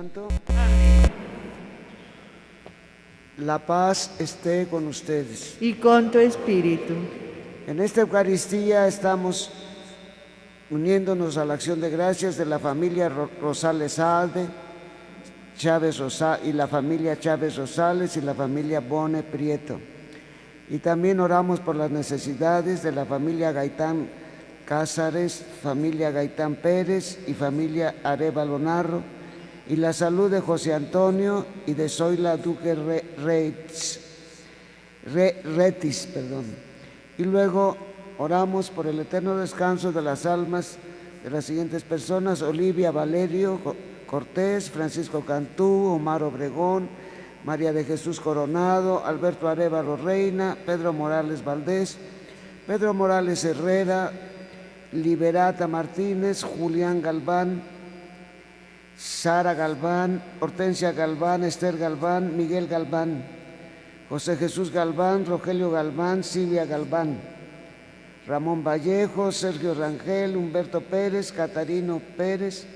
Santo. La paz esté con ustedes. Y con tu espíritu. En esta Eucaristía estamos uniéndonos a la acción de gracias de la familia Rosales Alde, y la familia Chávez Rosales y la familia Bone Prieto. Y también oramos por las necesidades de la familia Gaitán Cázares, familia Gaitán Pérez y familia Arévalo Narro, y la salud de José Antonio y de Zoila Duque Retis. Y luego oramos por el eterno descanso de las almas de las siguientes personas: Olivia Valerio Cortés, Francisco Cantú, Omar Obregón, María de Jesús Coronado, Alberto Arévalo Reina, Pedro Morales Valdés, Pedro Morales Herrera, Liberata Martínez, Julián Galván, Sara Galván, Hortensia Galván, Esther Galván, Miguel Galván, José Jesús Galván, Rogelio Galván, Silvia Galván, Ramón Vallejo, Sergio Rangel, Humberto Pérez, Catarino Pérez,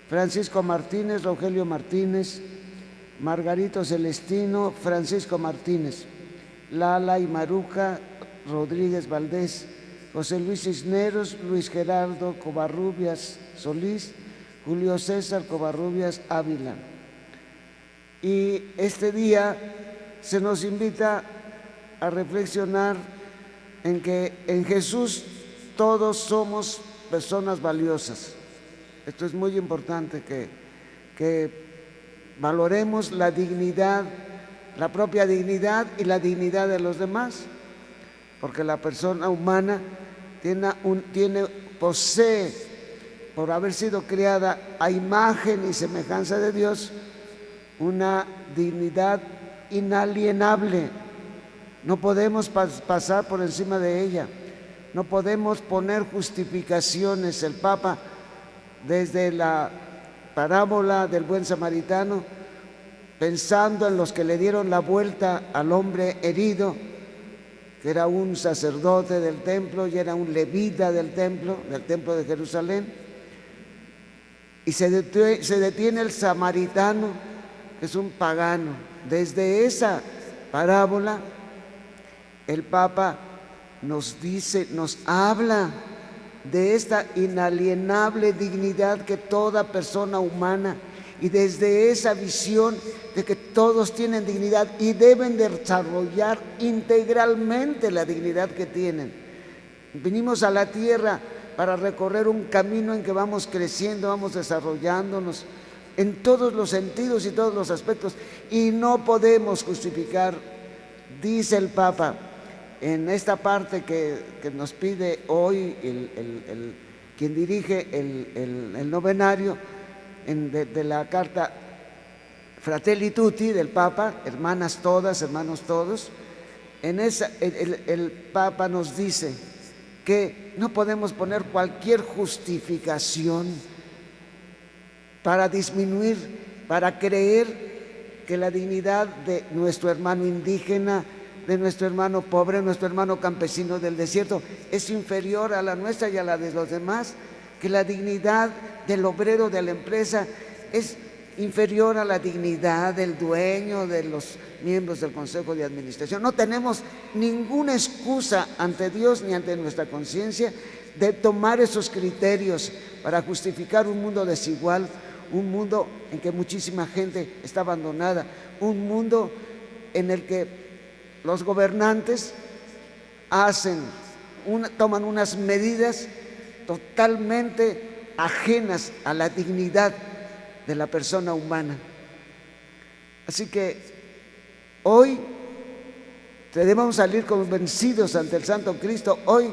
Francisco Martínez, Rogelio Martínez, Margarito Celestino, Francisco Martínez, Lala y Maruja Rodríguez Valdés, José Luis Cisneros, Luis Gerardo Covarrubias Solís, Julio César Covarrubias Ávila. Y este día se nos invita a reflexionar en que en Jesús todos somos personas valiosas. Esto es muy importante, que valoremos la dignidad, la propia dignidad y la dignidad de los demás, porque la persona humana posee, por haber sido creada a imagen y semejanza de Dios, una dignidad inalienable. No podemos pasar por encima de ella, no podemos poner justificaciones. El Papa, desde la parábola del buen samaritano, pensando en los que le dieron la vuelta al hombre herido, que era un sacerdote del templo y era un levita del templo de Jerusalén, y se detiene el samaritano, que es un pagano. Desde esa parábola el Papa nos habla de esta inalienable dignidad que toda persona humana, y desde esa visión de que todos tienen dignidad y deben desarrollar integralmente la dignidad que tienen. Vinimos a la tierra para recorrer un camino en que vamos creciendo, vamos desarrollándonos en todos los sentidos y todos los aspectos, y no podemos justificar, dice el Papa, en esta parte que nos pide hoy quien dirige el novenario de la carta Fratelli Tutti del Papa, hermanas todas, hermanos todos. En esa el Papa nos dice que no podemos poner cualquier justificación para disminuir, para creer que la dignidad de nuestro hermano indígena, de nuestro hermano pobre, nuestro hermano campesino del desierto, es inferior a la nuestra y a la de los demás, que la dignidad del obrero de la empresa es inferior a la dignidad del dueño, de los miembros del Consejo de Administración. No tenemos ninguna excusa ante Dios ni ante nuestra conciencia de tomar esos criterios para justificar un mundo desigual, un mundo en que muchísima gente está abandonada, un mundo en el que los gobernantes toman unas medidas totalmente ajenas a la dignidad de la persona humana. Así que hoy debemos salir convencidos ante el Santo Cristo hoy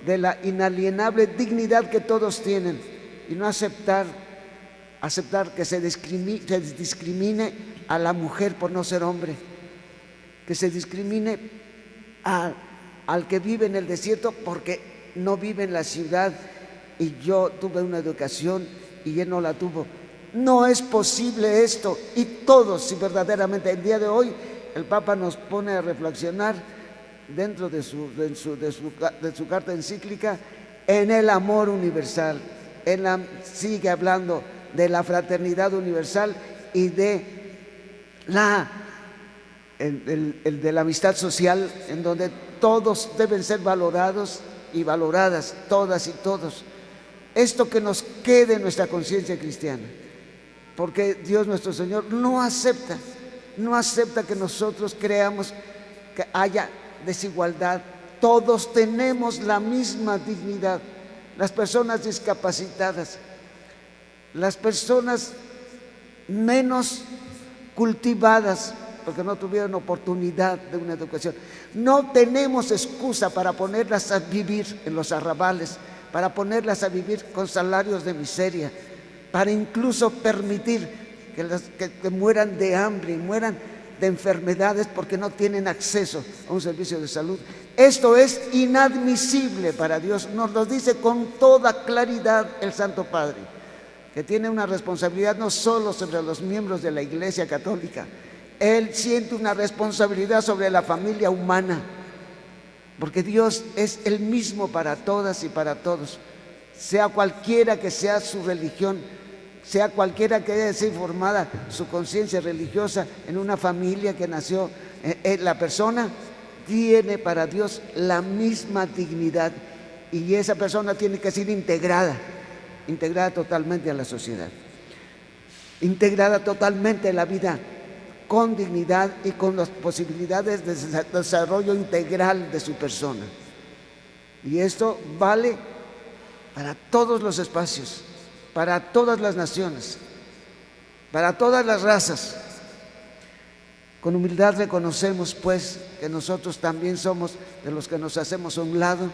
de la inalienable dignidad que todos tienen, y no aceptar que se discrimine a la mujer por no ser hombre, que se discrimine al que vive en el desierto porque no vive en la ciudad, y yo tuve una educación y él no la tuvo. No es posible esto, y todos, si verdaderamente el día de hoy el Papa nos pone a reflexionar dentro de su carta encíclica en el amor universal. Él sigue hablando de la fraternidad universal y de de la amistad social, en donde todos deben ser valorados y valoradas, todas y todos. Esto que nos quede en nuestra conciencia cristiana, porque Dios nuestro Señor no acepta que nosotros creamos que haya desigualdad. Todos tenemos la misma dignidad. Las personas discapacitadas, las personas menos cultivadas, porque no tuvieron oportunidad de una educación. No tenemos excusa para ponerlas a vivir en los arrabales, para ponerlas a vivir con salarios de miseria, para incluso permitir que mueran de hambre y mueran de enfermedades porque no tienen acceso a un servicio de salud. Esto es inadmisible para Dios. Nos lo dice con toda claridad el Santo Padre, que tiene una responsabilidad no solo sobre los miembros de la Iglesia Católica. Él siente una responsabilidad sobre la familia humana, porque Dios es el mismo para todas y para todos, sea cualquiera que sea su religión, sea cualquiera que haya sido formada su conciencia religiosa en una familia que nació. La persona tiene para Dios la misma dignidad, y esa persona tiene que ser integrada totalmente a la sociedad, integrada totalmente a la vida, con dignidad y con las posibilidades de desarrollo integral de su persona. Y esto vale para todos los espacios, para todas las naciones, para todas las razas. Con humildad reconocemos, pues, que nosotros también somos de los que nos hacemos a un lado,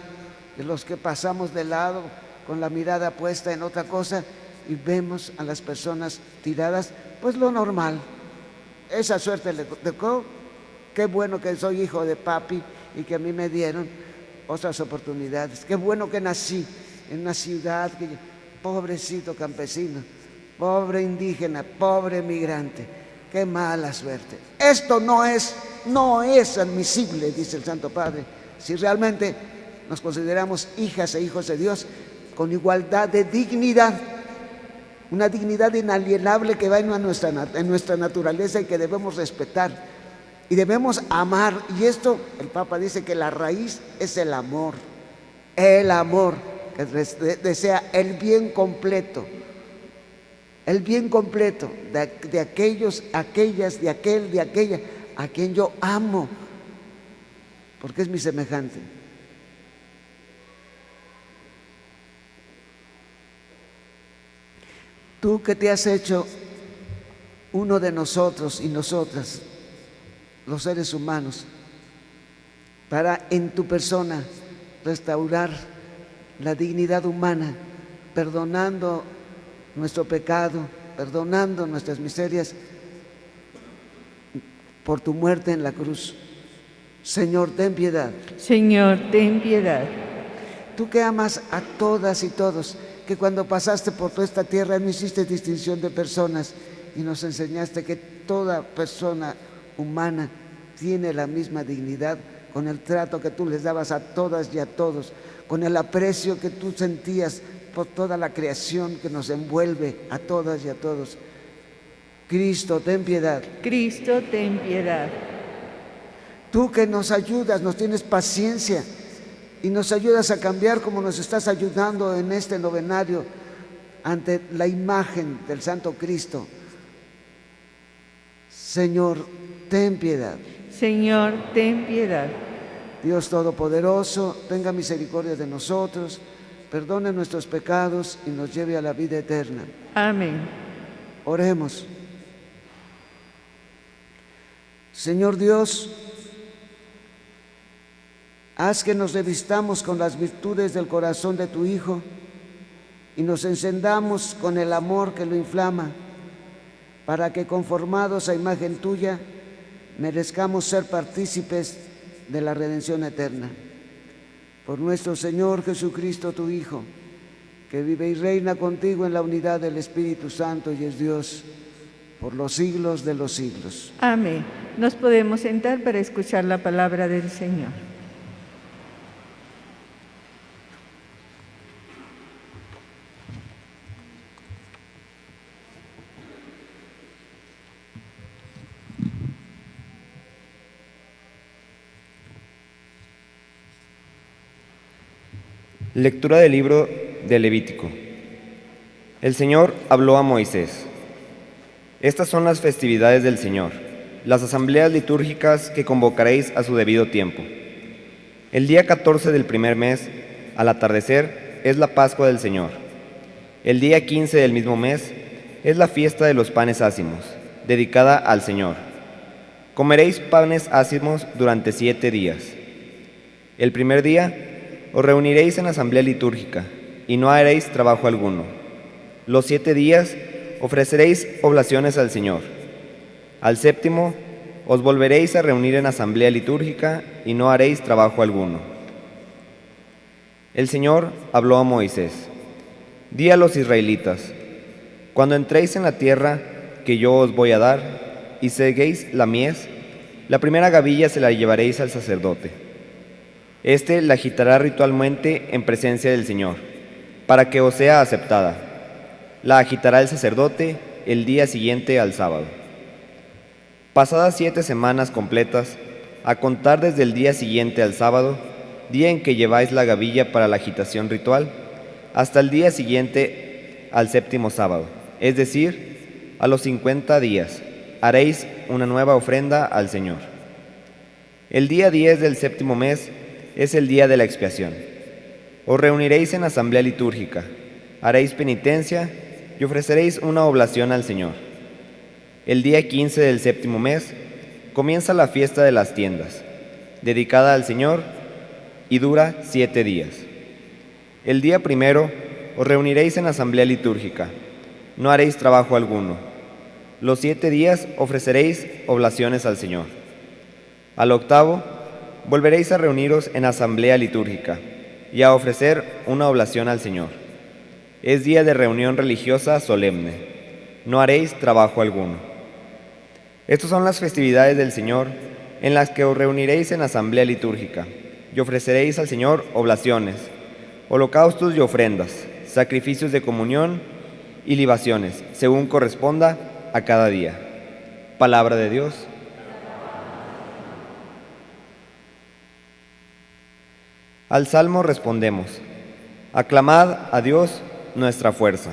de los que pasamos de lado con la mirada puesta en otra cosa y vemos a las personas tiradas, pues lo normal. Esa suerte le tocó. Qué bueno que soy hijo de papi y que a mí me dieron otras oportunidades. Qué bueno que nací en una ciudad, pobrecito campesino, pobre indígena, pobre migrante. Qué mala suerte. Esto no es admisible, dice el Santo Padre, si realmente nos consideramos hijas e hijos de Dios con igualdad de dignidad, una dignidad inalienable que va en nuestra naturaleza y que debemos respetar y debemos amar. Y esto, el Papa dice que la raíz es el amor que desea el bien completo de aquellos, aquellas, de aquel, de aquella, a quien yo amo, porque es mi semejante. Tú que te has hecho uno de nosotros y nosotras, los seres humanos, para en tu persona restaurar la dignidad humana, perdonando nuestro pecado, perdonando nuestras miserias por tu muerte en la cruz. Señor, ten piedad. Señor, ten piedad. Tú que amas a todas y todos, que cuando pasaste por toda esta tierra no hiciste distinción de personas y nos enseñaste que toda persona humana tiene la misma dignidad, con el trato que tú les dabas a todas y a todos, con el aprecio que tú sentías por toda la creación que nos envuelve a todas y a todos. Cristo, ten piedad. Cristo, ten piedad. Tú que nos ayudas, nos tienes paciencia y nos ayudas a cambiar, como nos estás ayudando en este novenario ante la imagen del Santo Cristo. Señor, ten piedad. Señor, ten piedad. Dios Todopoderoso, tenga misericordia de nosotros, perdone nuestros pecados y nos lleve a la vida eterna. Amén. Oremos. Señor Dios, haz que nos revistamos con las virtudes del corazón de tu Hijo y nos encendamos con el amor que lo inflama, para que, conformados a imagen tuya, merezcamos ser partícipes de la redención eterna. Por nuestro Señor Jesucristo, tu Hijo, que vive y reina contigo en la unidad del Espíritu Santo y es Dios por los siglos de los siglos. Amén. Nos podemos sentar para escuchar la palabra del Señor. Lectura del libro de Levítico. El Señor habló a Moisés. Estas son las festividades del Señor, las asambleas litúrgicas que convocaréis a su debido tiempo. El día 14 del primer mes, al atardecer, es la Pascua del Señor. El día 15 del mismo mes es la fiesta de los panes ácimos, dedicada al Señor. Comeréis panes ácimos durante 7 días. El primer día os reuniréis en asamblea litúrgica, y no haréis trabajo alguno. Los 7 días ofreceréis oblaciones al Señor. Al séptimo os volveréis a reunir en asamblea litúrgica, y no haréis trabajo alguno. El Señor habló a Moisés. Di a los israelitas: cuando entréis en la tierra que yo os voy a dar, y seguéis la mies, la primera gavilla se la llevaréis al sacerdote. Este la agitará ritualmente en presencia del Señor, para que os sea aceptada. La agitará el sacerdote el día siguiente al sábado. Pasadas 7 semanas completas, a contar desde el día siguiente al sábado, día en que lleváis la gavilla para la agitación ritual, hasta el día siguiente al séptimo sábado, es decir, a los 50 días, haréis una nueva ofrenda al Señor. El día 10 del séptimo mes es el día de la expiación. Os reuniréis en asamblea litúrgica, haréis penitencia y ofreceréis una oblación al Señor. El día 15 del séptimo mes comienza la fiesta de las tiendas, dedicada al Señor, y dura 7 días. El día primero os reuniréis en asamblea litúrgica, no haréis trabajo alguno. Los 7 días ofreceréis oblaciones al Señor. Al octavo volveréis a reuniros en asamblea litúrgica y a ofrecer una oblación al Señor. Es día de reunión religiosa solemne. No haréis trabajo alguno. Estas son las festividades del Señor, en las que os reuniréis en asamblea litúrgica y ofreceréis al Señor oblaciones, holocaustos y ofrendas, sacrificios de comunión y libaciones, según corresponda a cada día. Palabra de Dios. Al Salmo respondemos: aclamad a Dios nuestra fuerza.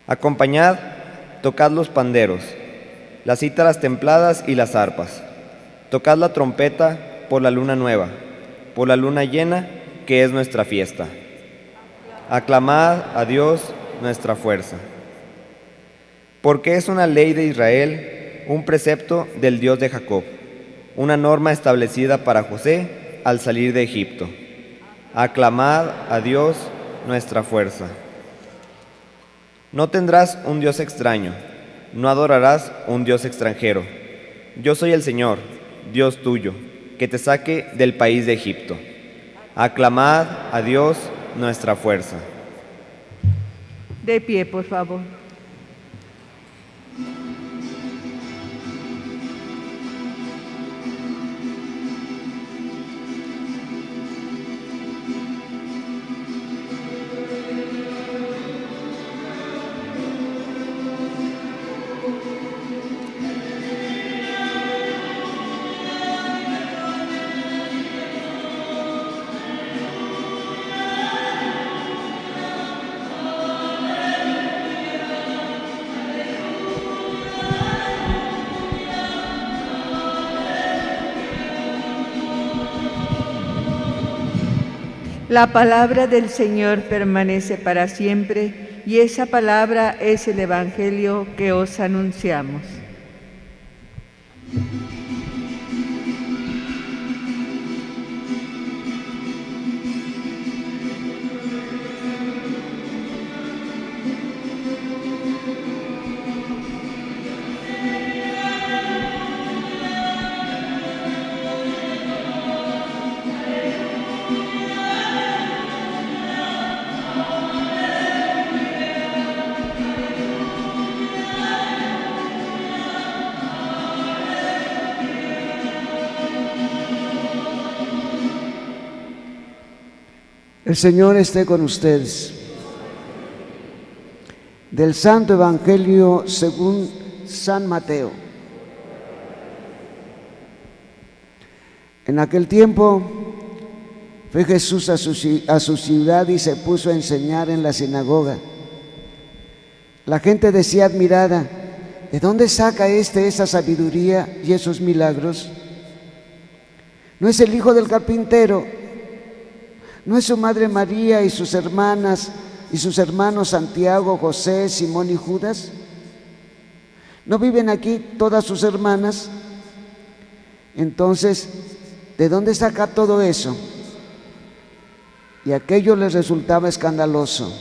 Acompañad, tocad los panderos, las cítaras templadas y las arpas. Tocad la trompeta por la luna nueva, por la luna llena, que es nuestra fiesta. Aclamad a Dios nuestra fuerza. Porque es una ley de Israel, un precepto del Dios de Jacob, una norma establecida para José al salir de Egipto. Aclamad a Dios nuestra fuerza. No tendrás un Dios extraño, no adorarás un Dios extranjero. Yo soy el Señor, Dios tuyo, que te saque del país de Egipto. Aclamad a Dios nuestra fuerza. De pie, por favor. La palabra del Señor permanece para siempre, y esa palabra es el Evangelio que os anunciamos. El Señor esté con ustedes. Del Santo Evangelio según San Mateo. En aquel tiempo fue Jesús a su ciudad y se puso a enseñar en la sinagoga. La gente decía admirada: ¿de dónde saca esa sabiduría y esos milagros? ¿No es el hijo del carpintero? ¿No es su madre María y sus hermanas y sus hermanos Santiago, José, Simón y Judas? ¿No viven aquí todas sus hermanas? Entonces, ¿de dónde saca todo eso? Y aquello les resultaba escandaloso.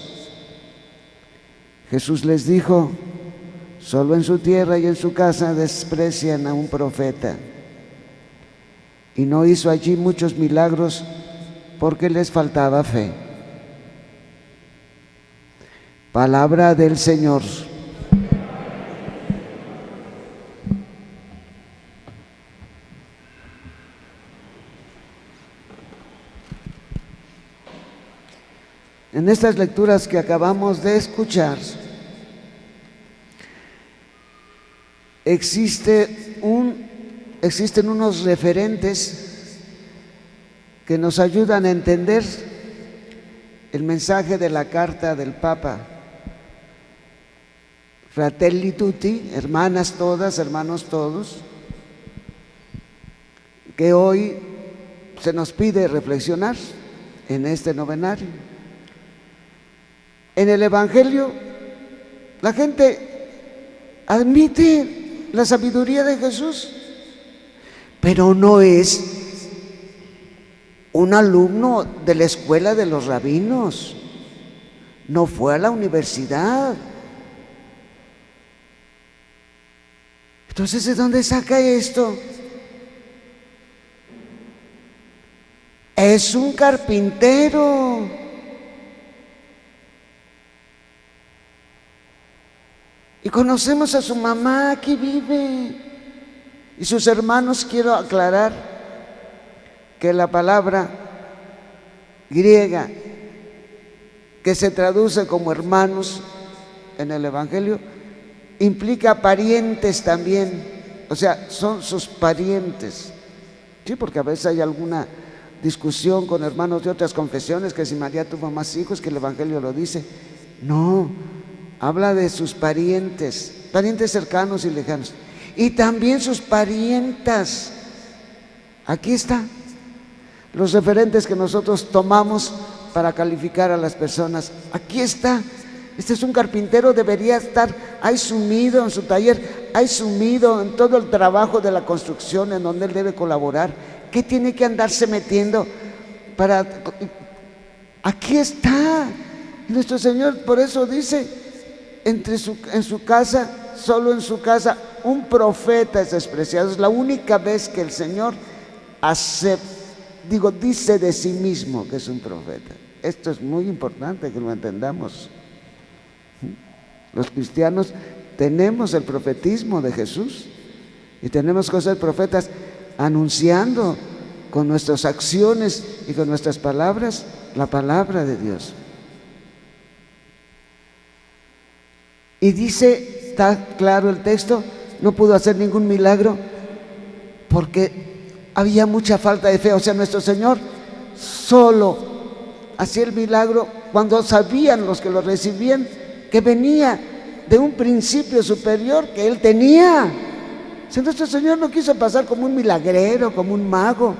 Jesús les dijo: solo en su tierra y en su casa desprecian a un profeta. Y no hizo allí muchos milagros porque les faltaba fe. Palabra del Señor. En estas lecturas que acabamos de escuchar, existen unos referentes que nos ayudan a entender el mensaje de la carta del Papa. Fratelli tutti, hermanas todas, hermanos todos, que hoy se nos pide reflexionar en este novenario. En el Evangelio, la gente admite la sabiduría de Jesús, pero no es un alumno de la escuela de los rabinos, no fue a la universidad. Entonces, ¿de dónde saca esto? Es un carpintero. Y conocemos a su mamá, aquí vive. Y sus hermanos, quiero aclarar que la palabra griega que se traduce como hermanos en el Evangelio implica parientes también, o sea, son sus parientes. Sí, porque a veces hay alguna discusión con hermanos de otras confesiones que si María tuvo más hijos, que el Evangelio lo dice. No, habla de sus parientes, parientes cercanos y lejanos, y también sus parientas. Aquí está, los referentes que nosotros tomamos para calificar a las personas. Aquí está. Este es un carpintero, debería estar ahí sumido en su taller, ahí sumido en todo el trabajo de la construcción en donde él debe colaborar. ¿Qué tiene que andarse metiendo para...? Aquí está. Nuestro Señor por eso dice: en su casa, solo en su casa, un profeta es despreciado. Es la única vez que el Señor dice de sí mismo que es un profeta. Esto es muy importante que lo entendamos. Los cristianos tenemos el profetismo de Jesús y tenemos que ser profetas anunciando con nuestras acciones y con nuestras palabras la palabra de Dios. Y dice, está claro el texto, no pudo hacer ningún milagro porque había mucha falta de fe. O sea, nuestro Señor solo hacía el milagro cuando sabían los que lo recibían que venía de un principio superior que Él tenía. Si nuestro Señor no quiso pasar como un milagrero, como un mago,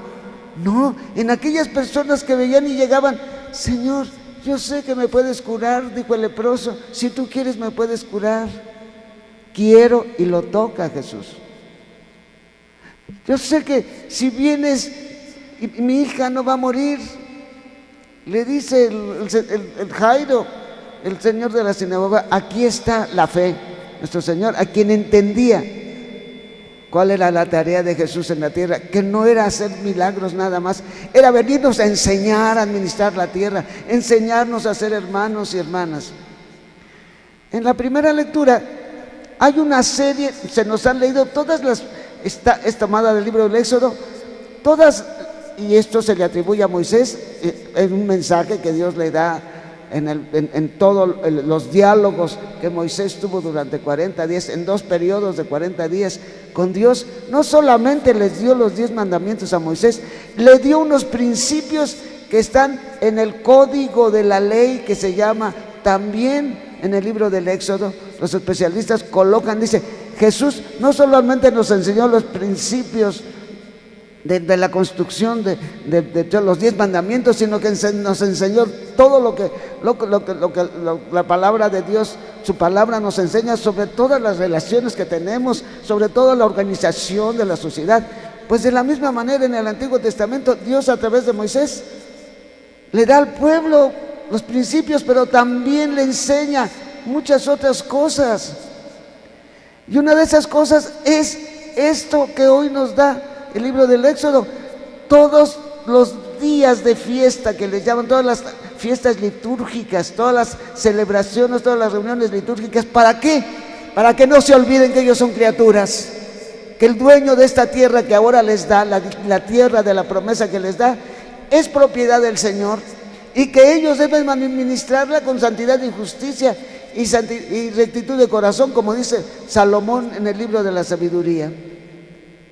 no, en aquellas personas que veían y llegaban: Señor, yo sé que me puedes curar, dijo el leproso, si tú quieres me puedes curar. Quiero, y lo toca Jesús. Yo sé que si vienes y mi hija no va a morir, le dice el Jairo, el señor de la sinagoga. Aquí está la fe, nuestro Señor, a quien entendía cuál era la tarea de Jesús en la tierra, que no era hacer milagros nada más, era venirnos a enseñar a administrar la tierra, enseñarnos a ser hermanos y hermanas. En la primera lectura hay una serie, se nos han leído todas las, es tomada del libro del Éxodo, todas, y esto se le atribuye a Moisés, en un mensaje que Dios le da en todos los diálogos que Moisés tuvo durante 40 días, en 2 periodos de 40 días con Dios. No solamente les dio los 10 mandamientos a Moisés, le dio unos principios que están en el código de la ley, que se llama también en el libro del Éxodo. Los especialistas colocan, dice, Jesús no solamente nos enseñó los principios de la construcción de los 10 mandamientos, sino que nos enseñó todo lo que la palabra de Dios, su palabra nos enseña sobre todas las relaciones que tenemos, sobre toda la organización de la sociedad. Pues de la misma manera en el Antiguo Testamento, Dios a través de Moisés le da al pueblo los principios, pero también le enseña muchas otras cosas. Y una de esas cosas es esto que hoy nos da el libro del Éxodo. Todos los días de fiesta, que les llaman, todas las fiestas litúrgicas, todas las celebraciones, todas las reuniones litúrgicas, ¿para qué? Para que no se olviden que ellos son criaturas, que el dueño de esta tierra que ahora les da, la tierra de la promesa que les da, es propiedad del Señor, y que ellos deben administrarla con santidad y justicia y rectitud de corazón, como dice Salomón en el libro de la sabiduría.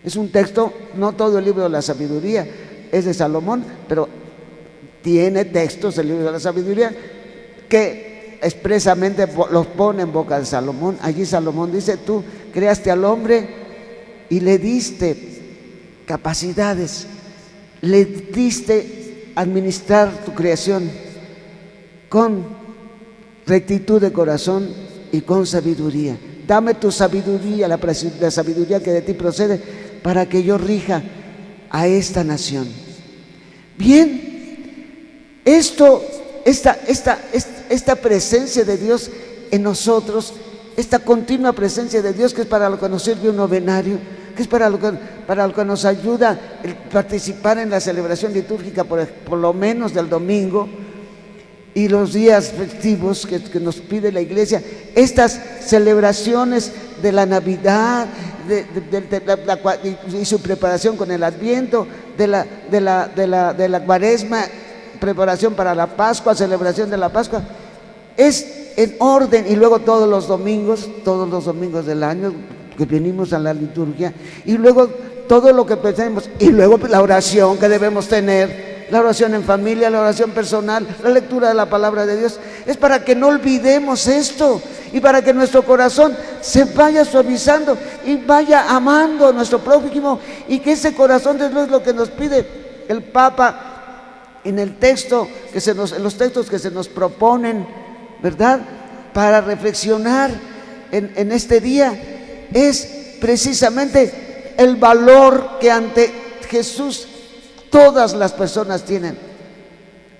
Es un texto, no todo el libro de la sabiduría es de Salomón, pero tiene textos el libro de la sabiduría que expresamente los pone en boca de Salomón. Allí Salomón dice: tú creaste al hombre y le diste capacidades, le diste administrar tu creación con rectitud de corazón y con sabiduría. Dame tu sabiduría, la sabiduría que de ti procede, para que yo rija a esta nación. Bien, esta presencia de Dios en nosotros, esta continua presencia de Dios, que es para lo que nos sirve un novenario, que es para lo que nos ayuda el participar en la celebración litúrgica, por lo menos del domingo y los días festivos que nos pide la Iglesia. Estas celebraciones de la Navidad y su preparación con el Adviento, de la Cuaresma, preparación para la Pascua, celebración de la Pascua, es en orden. Y luego todos los domingos del año que venimos a la liturgia, y luego todo lo que pensemos, y luego la oración que debemos tener, la oración en familia, la oración personal, la lectura de la palabra de Dios. Es para que no olvidemos esto, y para que nuestro corazón se vaya suavizando y vaya amando a nuestro prójimo, y que ese corazón de Dios es lo que nos pide el Papa en los textos que se nos proponen, ¿verdad?, para reflexionar en este día. Es precisamente el valor que ante Jesús todas las personas tienen.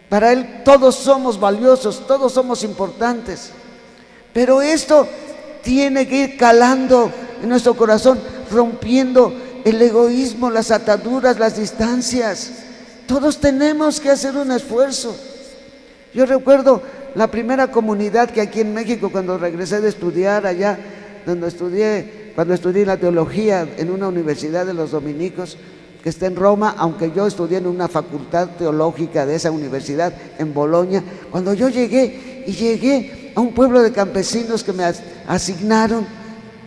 Para Él todos somos valiosos, todos somos importantes, pero esto tiene que ir calando en nuestro corazón, rompiendo el egoísmo, las ataduras, las distancias. Todos tenemos que hacer un esfuerzo. Yo recuerdo la primera comunidad que aquí en México, cuando regresé de estudiar allá, cuando estudié la teología en una universidad de los dominicos que está en Roma, aunque yo estudié en una facultad teológica de esa universidad en Bolonia. Cuando yo llegué a un pueblo de campesinos que me asignaron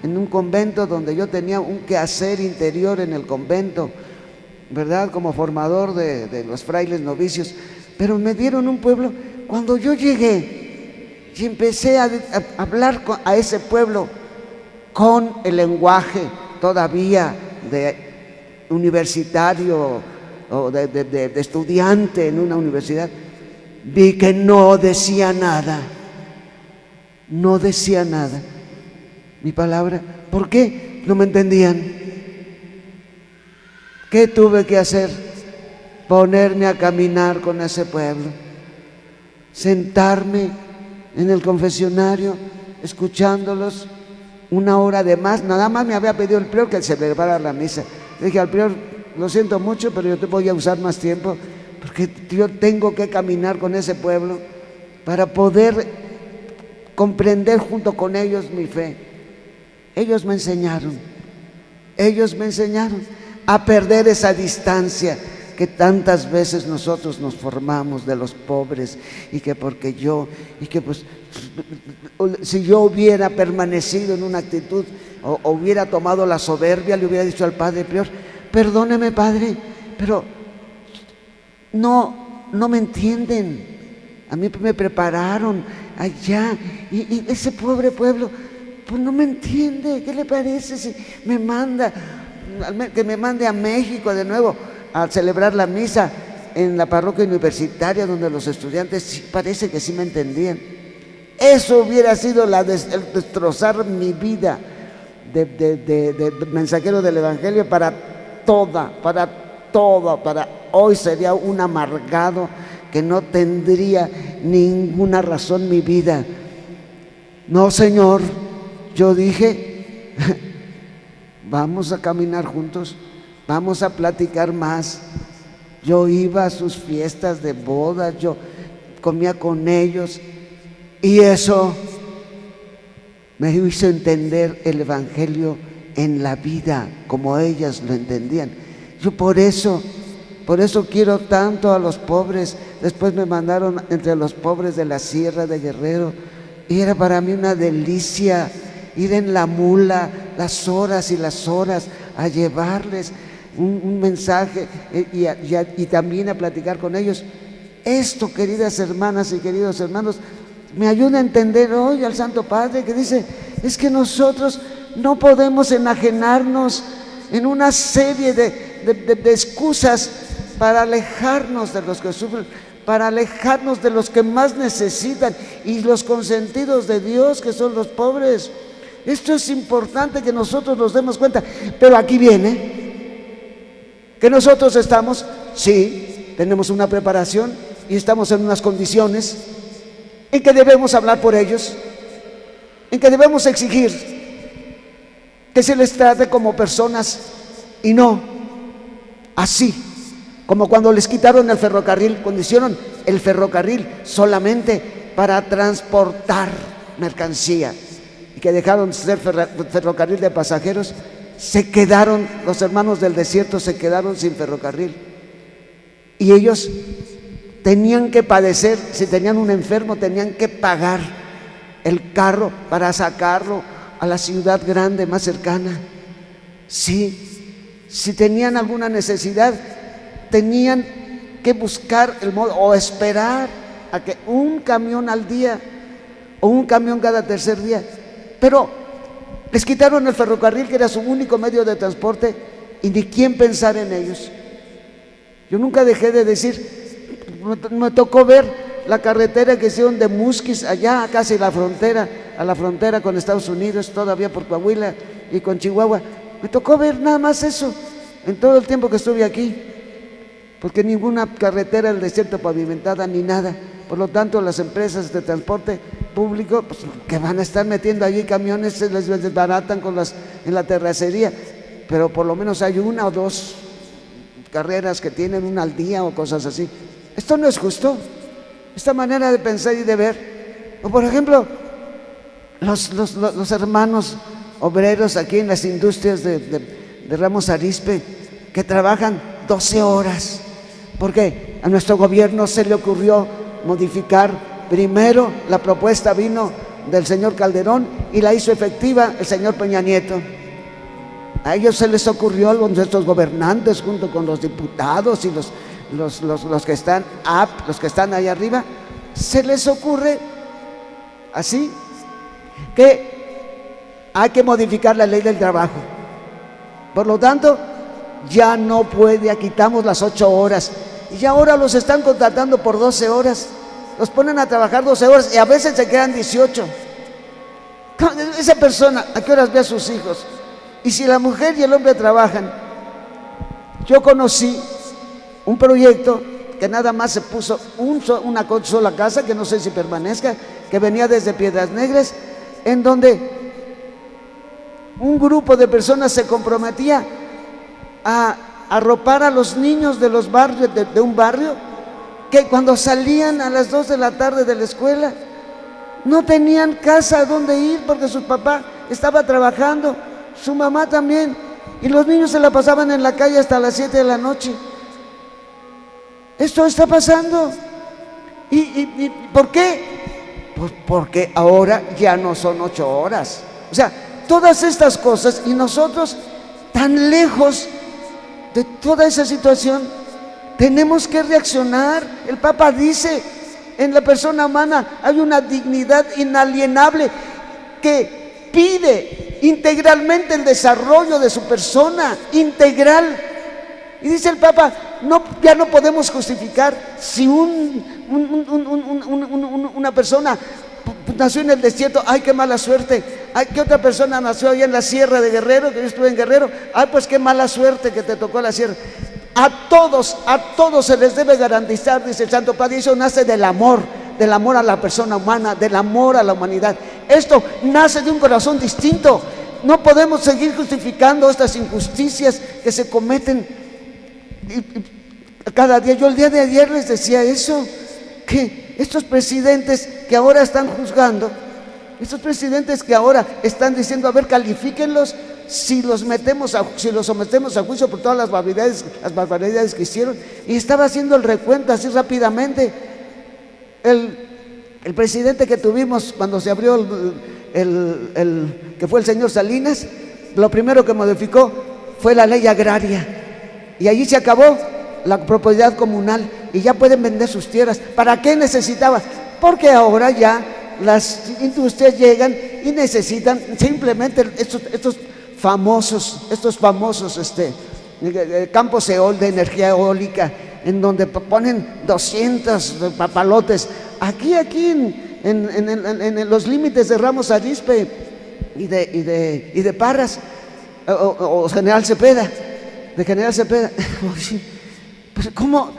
en un convento donde yo tenía un quehacer interior en el convento, ¿verdad?, como formador de los frailes novicios, pero me dieron un pueblo. Cuando yo llegué y empecé a hablar a ese pueblo con el lenguaje todavía de universitario o de estudiante en una universidad, vi que no decía nada mi palabra. ¿Por qué? No me entendían. ¿Qué tuve que hacer? Ponerme a caminar con ese pueblo, sentarme en el confesionario escuchándolos una hora de más. Nada más me había pedido el prior que celebrara la misa. Le dije al prior: lo siento mucho, pero yo te voy a usar más tiempo, porque yo tengo que caminar con ese pueblo para poder comprender junto con ellos mi fe. Ellos me enseñaron a perder esa distancia que tantas veces nosotros nos formamos de los pobres, y que porque yo, y que pues si yo hubiera permanecido en una actitud o hubiera tomado la soberbia, le hubiera dicho al Padre Prior: perdóneme, Padre, pero no me entienden. A mí me prepararon allá y ese pobre pueblo pues no me entiende. ¿Qué le parece si me manda, que me mande a México de nuevo a celebrar la misa en la parroquia universitaria, donde los estudiantes sí, parece que sí me entendían? Eso hubiera sido el destrozar mi vida de mensajero del Evangelio para hoy sería un amargado que no tendría ninguna razón mi vida. No, Señor, yo dije, vamos a caminar juntos, vamos a platicar más. Yo iba a sus fiestas de bodas, yo comía con ellos, y eso me hizo entender el Evangelio en la vida como ellas lo entendían. Yo por eso quiero tanto a los pobres. Después me mandaron entre los pobres de la Sierra de Guerrero, y era para mí una delicia ir en la mula las horas y las horas a llevarles un mensaje y también a platicar con ellos. Esto, queridas hermanas y queridos hermanos, me ayuda a entender hoy al Santo Padre, que dice: es que nosotros no podemos enajenarnos en una serie de excusas para alejarnos de los que sufren, para alejarnos de los que más necesitan, y los consentidos de Dios, que son los pobres. Esto es importante que nosotros nos demos cuenta. Pero aquí viene que nosotros estamos, sí, tenemos una preparación y estamos en unas condiciones en que debemos hablar por ellos, en que debemos exigir que se les trate como personas y no así como cuando les quitaron el ferrocarril, cuando hicieron el ferrocarril solamente para transportar mercancía, y que dejaron de ser ferrocarril de pasajeros. Se quedaron, los hermanos del desierto se quedaron sin ferrocarril, y ellos tenían que padecer. Si tenían un enfermo, tenían que pagar el carro para sacarlo a la ciudad grande más cercana. Sí, si tenían alguna necesidad, tenían que buscar el modo o esperar a que un camión al día o un camión cada tercer día. Pero les quitaron el ferrocarril, que era su único medio de transporte, y ni quién pensar en ellos. Yo nunca dejé de decir, me tocó ver la carretera que hicieron de Musquis, allá casi a la frontera con Estados Unidos, todavía por Coahuila y con Chihuahua. Me tocó ver nada más eso en todo el tiempo que estuve aquí, porque ninguna carretera del desierto pavimentada ni nada. Por lo tanto, las empresas de transporte público, pues, que van a estar metiendo allí camiones, se les desbaratan en la terracería, pero por lo menos hay una o dos carreras que tienen una al día o cosas así. Esto no es justo, esta manera de pensar y de ver. O por ejemplo, los hermanos obreros aquí en las industrias de Ramos Arizpe, que trabajan 12 horas, porque a nuestro gobierno se le ocurrió modificar. Primero la propuesta vino del señor Calderón y la hizo efectiva el señor Peña Nieto. A ellos se les ocurrió, nuestros gobernantes, junto con los diputados y los que están ahí arriba, se les ocurre así que hay que modificar la ley del trabajo. Por lo tanto, ya no puede, quitamos las 8 horas y ya ahora los están contratando por 12 horas. Los ponen a trabajar 12 horas y a veces se quedan 18. Esa persona, ¿a qué horas ve a sus hijos? Y si la mujer y el hombre trabajan. Yo conocí un proyecto que nada más se puso una sola casa, que no sé si permanezca, que venía desde Piedras Negras, en donde un grupo de personas se comprometía a arropar a los niños de los barrios, de un barrio, que cuando salían a las 2 de la tarde de la escuela no tenían casa a donde ir, porque su papá estaba trabajando, su mamá también, y los niños se la pasaban en la calle hasta las 7 de la noche. Esto está pasando. ¿Y por qué? Pues porque ahora ya no son 8 horas. O sea, todas estas cosas, y nosotros tan lejos de toda esa situación, tenemos que reaccionar. El Papa dice, en la persona humana hay una dignidad inalienable que pide integralmente el desarrollo de su persona, integral. Y dice el Papa, ya no podemos justificar si una persona nació en el desierto, ay, qué mala suerte. Ay, que otra persona nació allá en la sierra de Guerrero, que yo estuve en Guerrero, ay, pues qué mala suerte que te tocó la sierra. A todos se les debe garantizar, dice el Santo Padre, eso nace del amor a la persona humana, del amor a la humanidad. Esto nace de un corazón distinto. No podemos seguir justificando estas injusticias que se cometen cada día. Yo el día de ayer les decía eso, que estos presidentes que ahora están juzgando, estos presidentes que ahora están diciendo, a ver, califíquenlos si los sometemos a juicio por todas las barbaridades que hicieron. Y estaba haciendo el recuento así rápidamente. El presidente que tuvimos cuando se abrió que fue el señor Salinas, lo primero que modificó fue la ley agraria, y allí se acabó la propiedad comunal y ya pueden vender sus tierras. ¿Para qué necesitaba? Porque ahora ya las industrias llegan y necesitan simplemente estos famosos campos de energía eólica, en donde ponen 200 papalotes. Aquí en los límites de Ramos Arizpe y de Parras, o General Cepeda, de General Cepeda. Pues ¿cómo?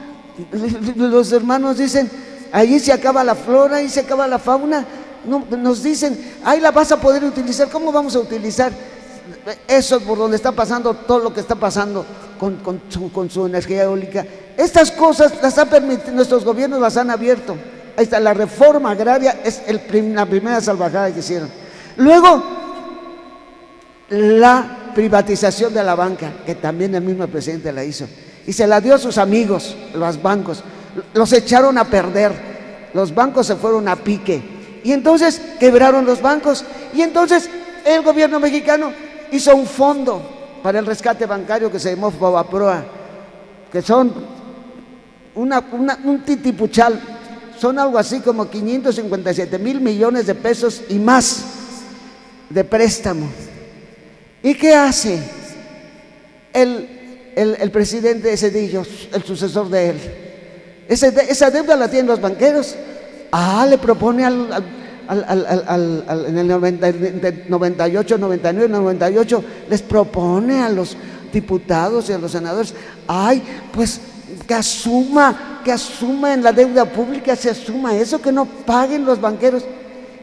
Los hermanos dicen, ahí se acaba la flora, ahí se acaba la fauna. No, nos dicen, ahí la vas a poder utilizar. ¿Cómo vamos a utilizar eso por donde está pasando todo lo que está pasando con su energía eólica? Estas cosas las han permitido, nuestros gobiernos las han abierto. Ahí está, la reforma agraria es la primera salvajada que hicieron. Luego, la privatización de la banca, que también el mismo presidente la hizo, y se la dio a sus amigos, los bancos. Los echaron a perder, los bancos se fueron a pique, y entonces quebraron los bancos. Y entonces el gobierno mexicano hizo un fondo para el rescate bancario que se llamó Fobaproa, que son un titipuchal, son algo así como 557,000 millones de pesos y más de préstamo. ¿Y qué hace el presidente Cedillo, el sucesor de él? Esa deuda la tienen los banqueros. Le propone en el 98, 99, 98, les propone a los diputados y a los senadores, pues que asuma en la deuda pública, se asuma eso, que no paguen los banqueros.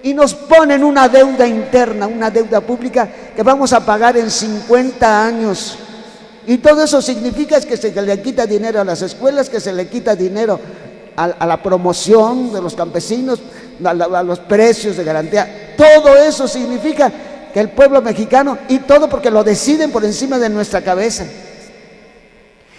Y nos ponen una deuda interna, una deuda pública que vamos a pagar en 50 años. Y todo eso significa que se le quita dinero a las escuelas, que se le quita dinero a la promoción de los campesinos, a los precios de garantía. Todo eso significa que el pueblo mexicano, y todo porque lo deciden por encima de nuestra cabeza.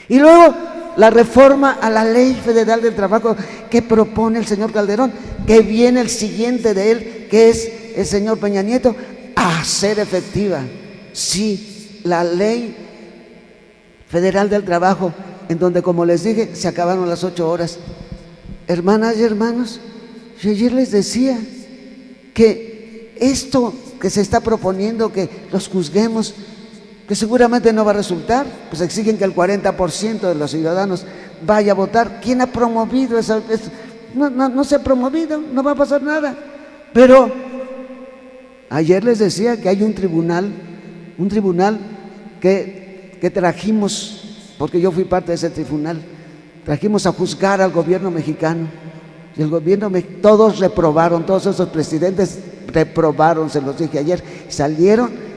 Y luego la reforma a la Ley Federal del Trabajo que propone el señor Calderón, que viene el siguiente de él, que es el señor Peña Nieto, a hacer efectiva. Sí, la Ley Federal del Trabajo, en donde, como les dije, se acabaron las 8 horas. Hermanas y hermanos, yo ayer les decía que esto que se está proponiendo, que los juzguemos, que seguramente no va a resultar, pues exigen que el 40% de los ciudadanos vaya a votar. ¿Quién ha promovido eso? No se ha promovido, no va a pasar nada. Pero ayer les decía que hay un tribunal que trajimos, porque yo fui parte de ese tribunal, trajimos a juzgar al gobierno mexicano. Y el gobierno, todos reprobaron, todos esos presidentes reprobaron, se los dije ayer, salieron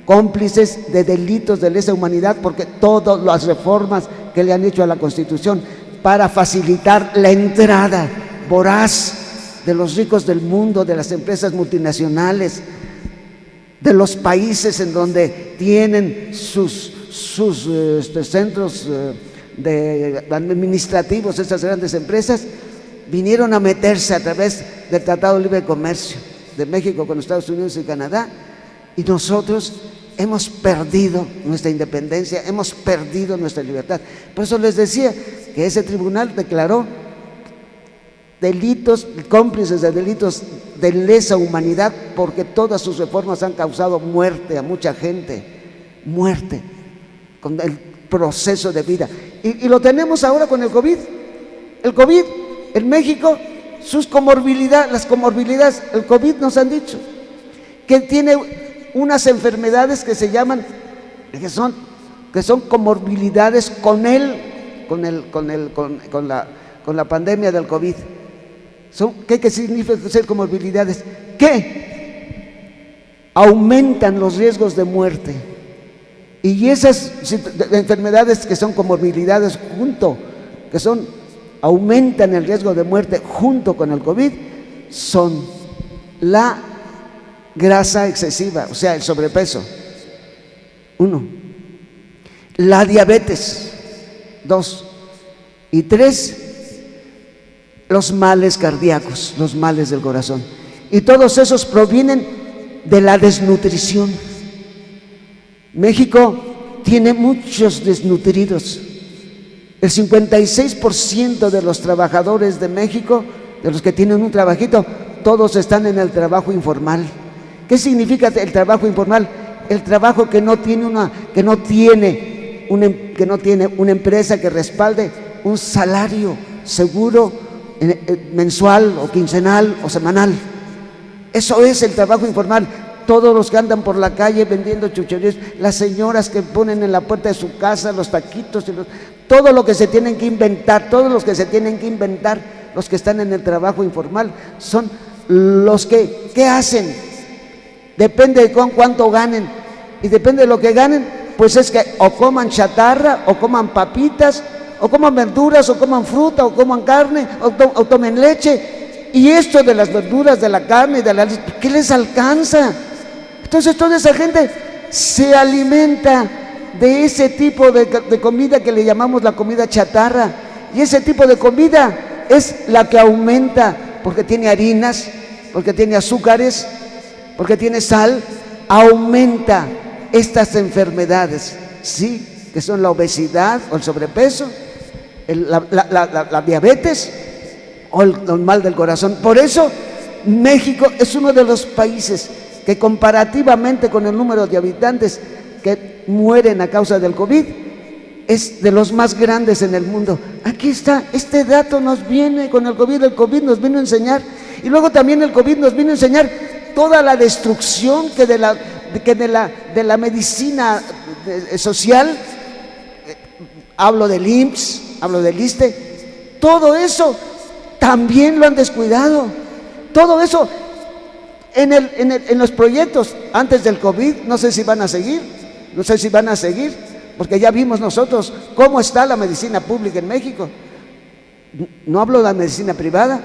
cómplices de delitos de lesa humanidad, porque todas las reformas que le han hecho a la Constitución para facilitar la entrada voraz de los ricos del mundo, de las empresas multinacionales, de los países en donde tienen sus centros administrativos, estas grandes empresas, vinieron a meterse a través del Tratado de Libre Comercio de México con Estados Unidos y Canadá, y nosotros hemos perdido nuestra independencia, hemos perdido nuestra libertad. Por eso les decía que ese tribunal declaró delitos, cómplices de delitos de lesa humanidad, porque todas sus reformas han causado muerte a mucha gente, muerte, con el proceso de vida. Y lo tenemos ahora con el COVID. El COVID en México, sus comorbilidades, las comorbilidades, el COVID nos han dicho que tiene unas enfermedades que se llaman, que son comorbilidades con la pandemia del COVID. ¿Qué significa ser comorbilidades? Que aumentan los riesgos de muerte. Y esas enfermedades que son comorbilidades aumentan el riesgo de muerte junto con el COVID, son la grasa excesiva, o sea, el sobrepeso, 1, la diabetes, 2, y 3, los males cardíacos, los males del corazón. Y todos esos provienen de la desnutrición. México tiene muchos desnutridos. El 56% de los trabajadores de México, de los que tienen un trabajito, todos están en el trabajo informal. ¿Qué significa el trabajo informal? El trabajo que no tiene una empresa que respalde un salario seguro mensual o quincenal o semanal. Eso es el trabajo informal. Todos los que andan por la calle vendiendo chucherías, las señoras que ponen en la puerta de su casa los taquitos, todo lo que se tienen que inventar, todos los que se tienen que inventar, los que están en el trabajo informal, son los que, ¿qué hacen? Depende de cuánto ganen, y depende de lo que ganen, pues es que o coman chatarra, o coman papitas, o coman verduras, o coman fruta, o coman carne, o tomen leche. Y esto de las verduras, de la carne y de la leche, ¿qué les alcanza? Entonces toda esa gente se alimenta de ese tipo de comida que le llamamos la comida chatarra, y ese tipo de comida es la que aumenta, porque tiene harinas, porque tiene azúcares, porque tiene sal, aumenta estas enfermedades, ¿sí? Que son la obesidad o el sobrepeso, la diabetes o el mal del corazón. Por eso México es uno de los países que, comparativamente con el número de habitantes que mueren a causa del COVID, es de los más grandes en el mundo. Aquí está, este dato nos viene con el COVID nos vino a enseñar, y luego también el COVID nos vino a enseñar toda la destrucción que de la medicina social, hablo del IMSS, hablo del ISSSTE, todo eso también lo han descuidado. Todo eso en los proyectos antes del COVID, no sé si van a seguir, porque ya vimos nosotros cómo está la medicina pública en México. No hablo de la medicina privada,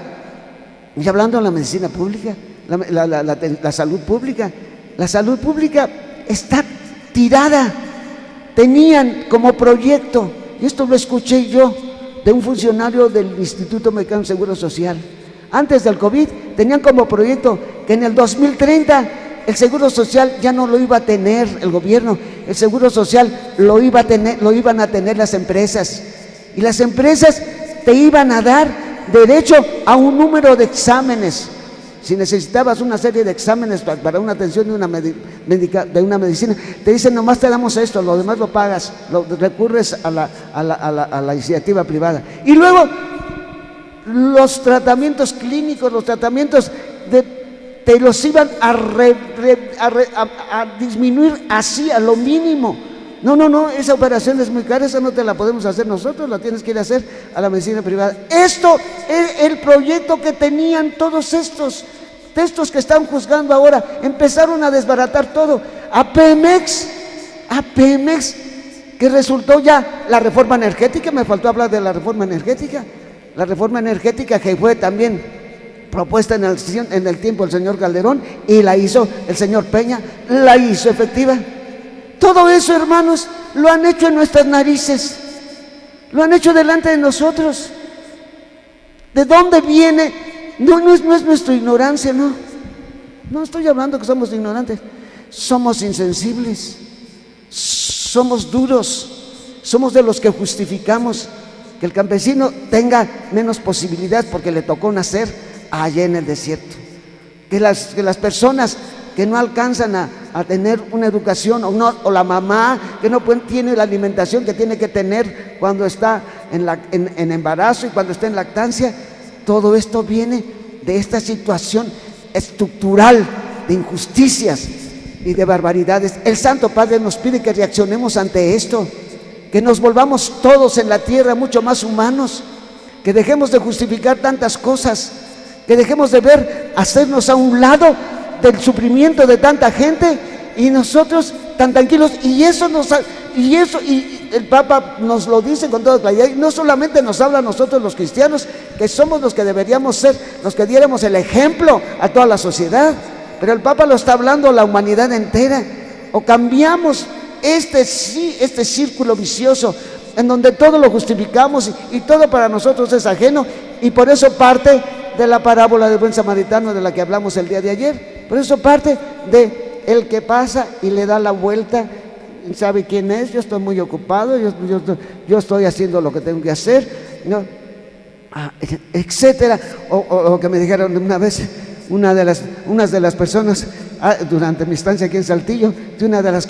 y hablando de la medicina pública, la salud pública. La salud pública está tirada. Tenían como proyecto, y esto lo escuché yo de un funcionario del Instituto Mexicano de Seguro Social, antes del COVID, tenían como proyecto que en el 2030 el Seguro Social ya no lo iba a tener el gobierno, el Seguro Social lo iban a tener las empresas, y las empresas te iban a dar derecho a un número de exámenes. Si necesitabas una serie de exámenes para una atención de una medicina, te dicen: nomás te damos esto, lo demás lo pagas, recurres a la iniciativa privada. Y luego los tratamientos clínicos, los tratamientos te los iban a disminuir así a lo mínimo. No, esa operación es muy cara, esa no te la podemos hacer nosotros, la tienes que ir a hacer a la medicina privada. Esto es el proyecto que tenían todos estos que están juzgando ahora. Empezaron a desbaratar todo. A Pemex, que resultó ya la reforma energética. Me faltó hablar de la reforma energética que fue también propuesta en el tiempo del señor Calderón, y la hizo el señor Peña, la hizo efectiva. Todo eso, hermanos, lo han hecho en nuestras narices. Lo han hecho delante de nosotros. ¿De dónde viene? No es nuestra ignorancia, no. No estoy hablando que somos ignorantes. Somos insensibles. Somos duros. Somos de los que justificamos que el campesino tenga menos posibilidades porque le tocó nacer allá en el desierto. Que las personas que no alcanzan a tener una educación, o la mamá que no tiene la alimentación que tiene que tener cuando está en embarazo y cuando está en lactancia, todo esto viene de esta situación estructural de injusticias y de barbaridades. El Santo Padre nos pide que reaccionemos ante esto, que nos volvamos todos en la tierra mucho más humanos, que dejemos de justificar tantas cosas, que dejemos de hacernos a un lado del sufrimiento de tanta gente y nosotros tan tranquilos. Y el Papa nos lo dice con toda claridad, y no solamente nos habla a nosotros los cristianos, que somos los que deberíamos ser, los que diéramos el ejemplo a toda la sociedad, pero el Papa lo está hablando a la humanidad entera. O cambiamos este círculo vicioso en donde todo lo justificamos y todo para nosotros es ajeno, y por eso parte de la parábola del buen samaritano de la que hablamos el día de ayer. Por eso parte de el que pasa y le da la vuelta, sabe quién es, yo estoy muy ocupado, yo estoy haciendo lo que tengo que hacer, ¿no? Etcétera. O que me dijeron una vez, unas de las personas, durante mi estancia aquí en Saltillo, de una de las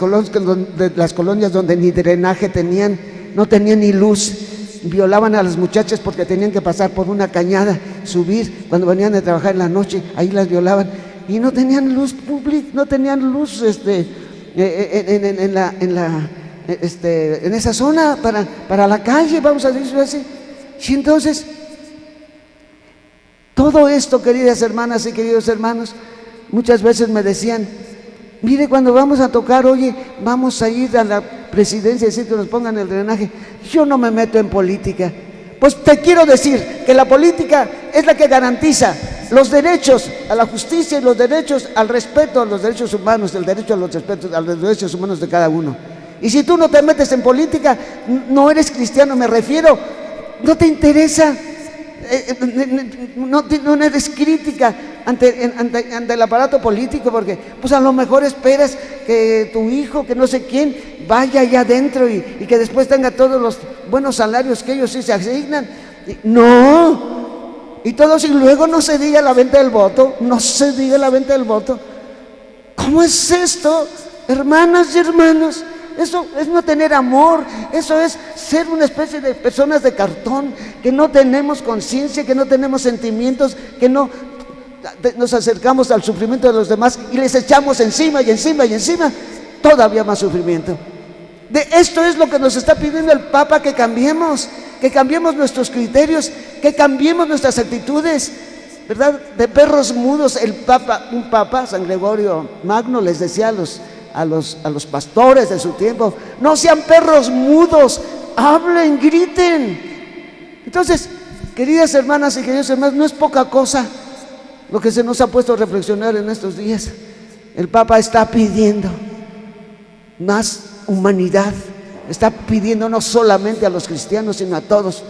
colonias donde ni drenaje tenían, no tenían ni luz, violaban a las muchachas porque tenían que pasar por una cañada, subir, cuando venían de trabajar en la noche, ahí las violaban, y no tenían luz pública, no tenían luz en esa zona para la calle, vamos a decirlo así. Y entonces, todo esto, queridas hermanas y queridos hermanos, muchas veces me decían, mire, cuando vamos a tocar, oye, vamos a ir a la presidencia y decir que nos pongan el drenaje. Yo no me meto en política. Pues te quiero decir que la política es la que garantiza los derechos a la justicia y los derechos al respeto a los derechos humanos, el derecho a los derechos humanos de cada uno. Y si tú no te metes en política, no eres cristiano, me refiero, no te interesa, no eres crítica ante el aparato político, porque pues a lo mejor esperas que tu hijo, que no sé quién, vaya allá adentro y que después tenga todos los buenos salarios que ellos sí se asignan. No. Y todo, si luego no se diga la venta del voto, no se diga la venta del voto. ¿Cómo es esto, hermanas y hermanos? Eso es no tener amor, eso es ser una especie de personas de cartón, que no tenemos conciencia, que no tenemos sentimientos, que no nos acercamos al sufrimiento de los demás y les echamos encima y encima y encima todavía más sufrimiento. De esto es lo que nos está pidiendo el Papa, que cambiemos nuestros criterios, que cambiemos nuestras actitudes, ¿verdad? De perros mudos. Un Papa, San Gregorio Magno, les decía a los pastores de su tiempo, no sean perros mudos, hablen, griten. Entonces, queridas hermanas y queridos hermanos, no es poca cosa lo que se nos ha puesto a reflexionar en estos días. El Papa está pidiendo más humanidad, está pidiendo no solamente a los cristianos, sino a todos.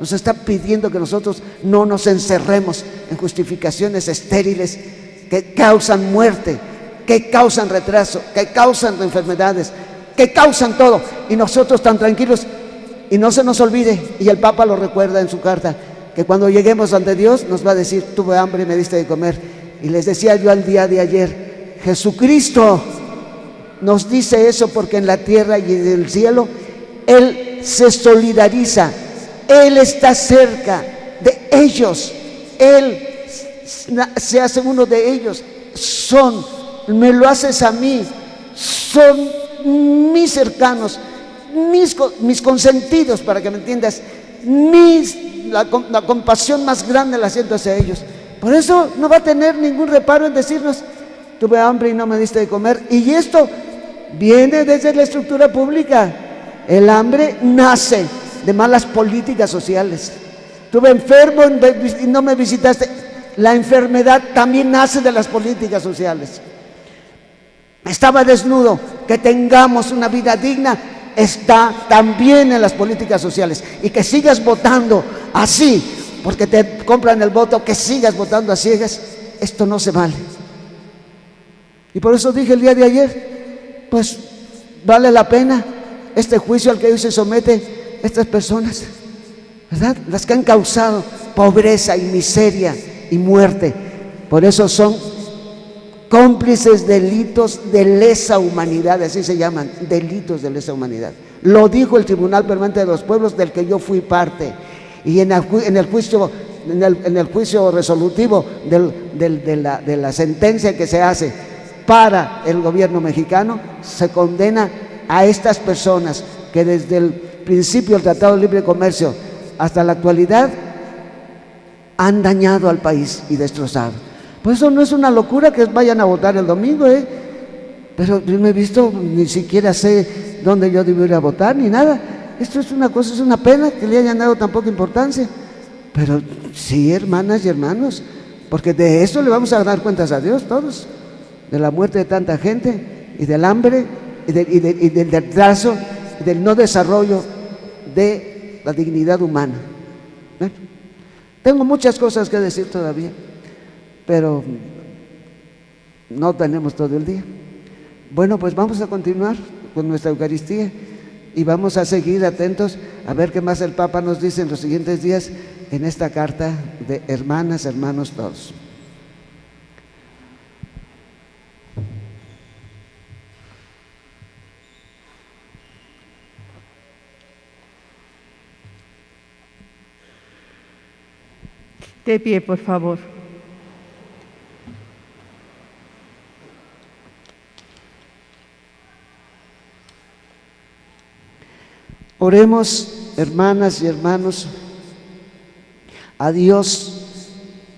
Nos está pidiendo que nosotros no nos encerremos en justificaciones estériles que causan muerte, que causan retraso, que causan enfermedades, que causan todo, y nosotros tan tranquilos. Y no se nos olvide, y el Papa lo recuerda en su carta, que cuando lleguemos ante Dios nos va a decir, tuve hambre y me diste de comer. Y les decía yo al día de ayer, Jesucristo nos dice eso porque en la tierra y en el cielo Él se solidariza, Él está cerca de ellos, Él se hace uno de ellos, me lo haces a mí, son mis cercanos, mis consentidos, para que me entiendas, la compasión más grande la siento hacia ellos. Por eso no va a tener ningún reparo en decirnos, tuve hambre y no me diste de comer. Y esto viene desde la estructura pública. El hambre nace de malas políticas sociales. Estuve enfermo y no me visitaste. La enfermedad también nace de las políticas sociales. Estaba desnudo, que tengamos una vida digna, está también en las políticas sociales. Y que sigas votando así, porque te compran el voto, que sigas votando a ciegas, esto no se vale. Y por eso dije el día de ayer, pues vale la pena este juicio al que hoy se somete estas personas, ¿verdad? Las que han causado pobreza y miseria y muerte. Por eso son cómplices delitos de lesa humanidad, así se llaman, delitos de lesa humanidad. Lo dijo el Tribunal Permanente de los Pueblos, del que yo fui parte, y en el juicio resolutivo de la sentencia que se hace para el gobierno mexicano, se condena a estas personas que desde el principio del Tratado de Libre Comercio hasta la actualidad han dañado al país y destrozado. Pues eso no es una locura que vayan a votar el domingo, pero yo no he visto, ni siquiera sé dónde yo debo ir a votar, ni nada. Esto es una cosa, es una pena que le hayan dado tan poca importancia. Pero sí, hermanas y hermanos, porque de eso le vamos a dar cuentas a Dios todos, de la muerte de tanta gente, y del hambre, y del retraso, y del no desarrollo de la dignidad humana. Tengo muchas cosas que decir todavía, pero no tenemos todo el día. Bueno, pues vamos a continuar con nuestra Eucaristía y vamos a seguir atentos a ver qué más el Papa nos dice en los siguientes días en esta carta de hermanas, hermanos todos. De pie, por favor. Oremos, hermanas y hermanos, a Dios,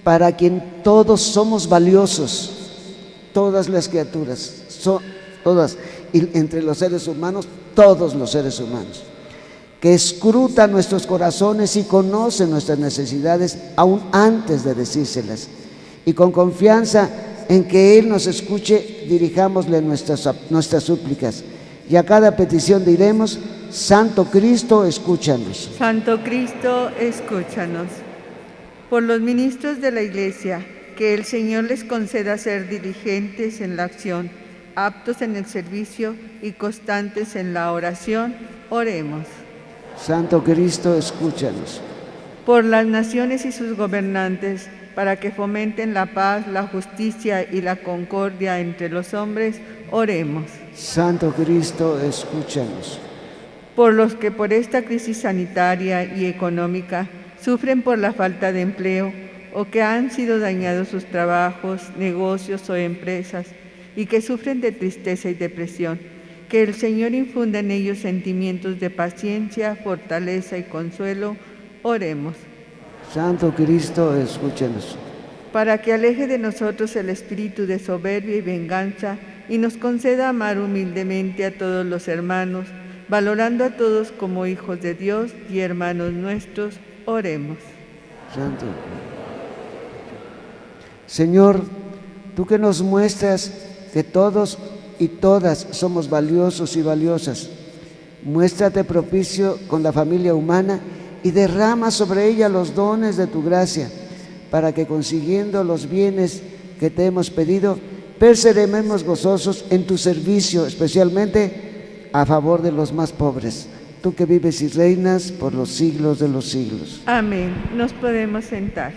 para quien todos somos valiosos, todas las criaturas, todas, y entre los seres humanos, todos los seres humanos, que escruta nuestros corazones y conoce nuestras necesidades aún antes de decírselas, y con confianza en que Él nos escuche, dirijámosle nuestras súplicas, y a cada petición diremos: Santo Cristo, escúchanos. Santo Cristo, escúchanos. Por los ministros de la Iglesia, que el Señor les conceda ser diligentes en la acción, aptos en el servicio y constantes en la oración, oremos. Santo Cristo, escúchanos. Por las naciones y sus gobernantes, para que fomenten la paz, la justicia y la concordia entre los hombres, oremos. Santo Cristo, escúchanos. Por los que por esta crisis sanitaria y económica sufren por la falta de empleo o que han sido dañados sus trabajos, negocios o empresas y que sufren de tristeza y depresión, que el Señor infunda en ellos sentimientos de paciencia, fortaleza y consuelo, oremos. Santo Cristo, escúchanos. Para que aleje de nosotros el espíritu de soberbia y venganza y nos conceda amar humildemente a todos los hermanos, valorando a todos como hijos de Dios y hermanos nuestros, oremos. Santo Señor, tú que nos muestras que todos y todas somos valiosos y valiosas, muéstrate propicio con la familia humana y derrama sobre ella los dones de tu gracia, para que consiguiendo los bienes que te hemos pedido, perseveremos gozosos en tu servicio, especialmente a favor de los más pobres. Tú que vives y reinas por los siglos de los siglos. Amén. Nos podemos sentar.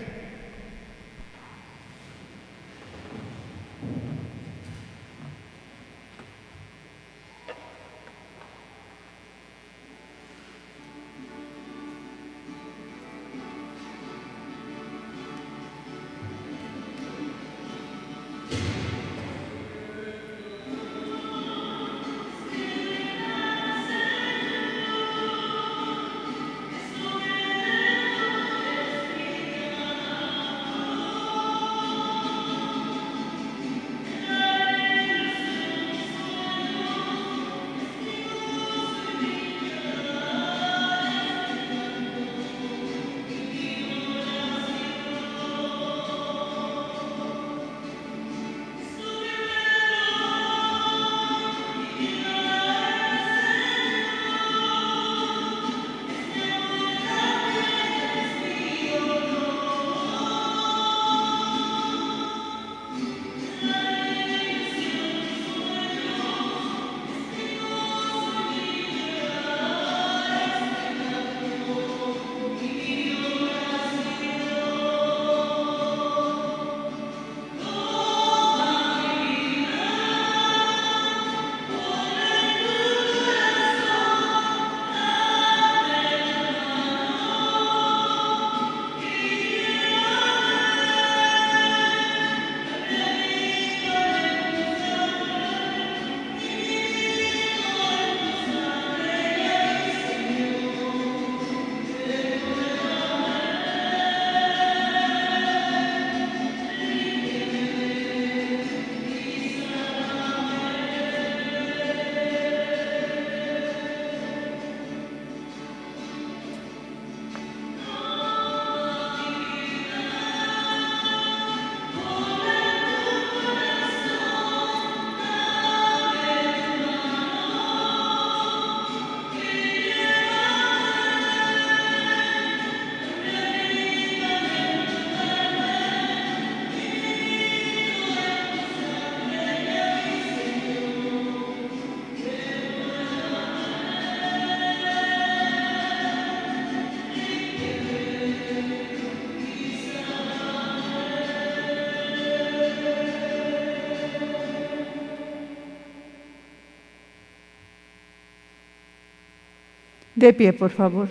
De pie, por favor.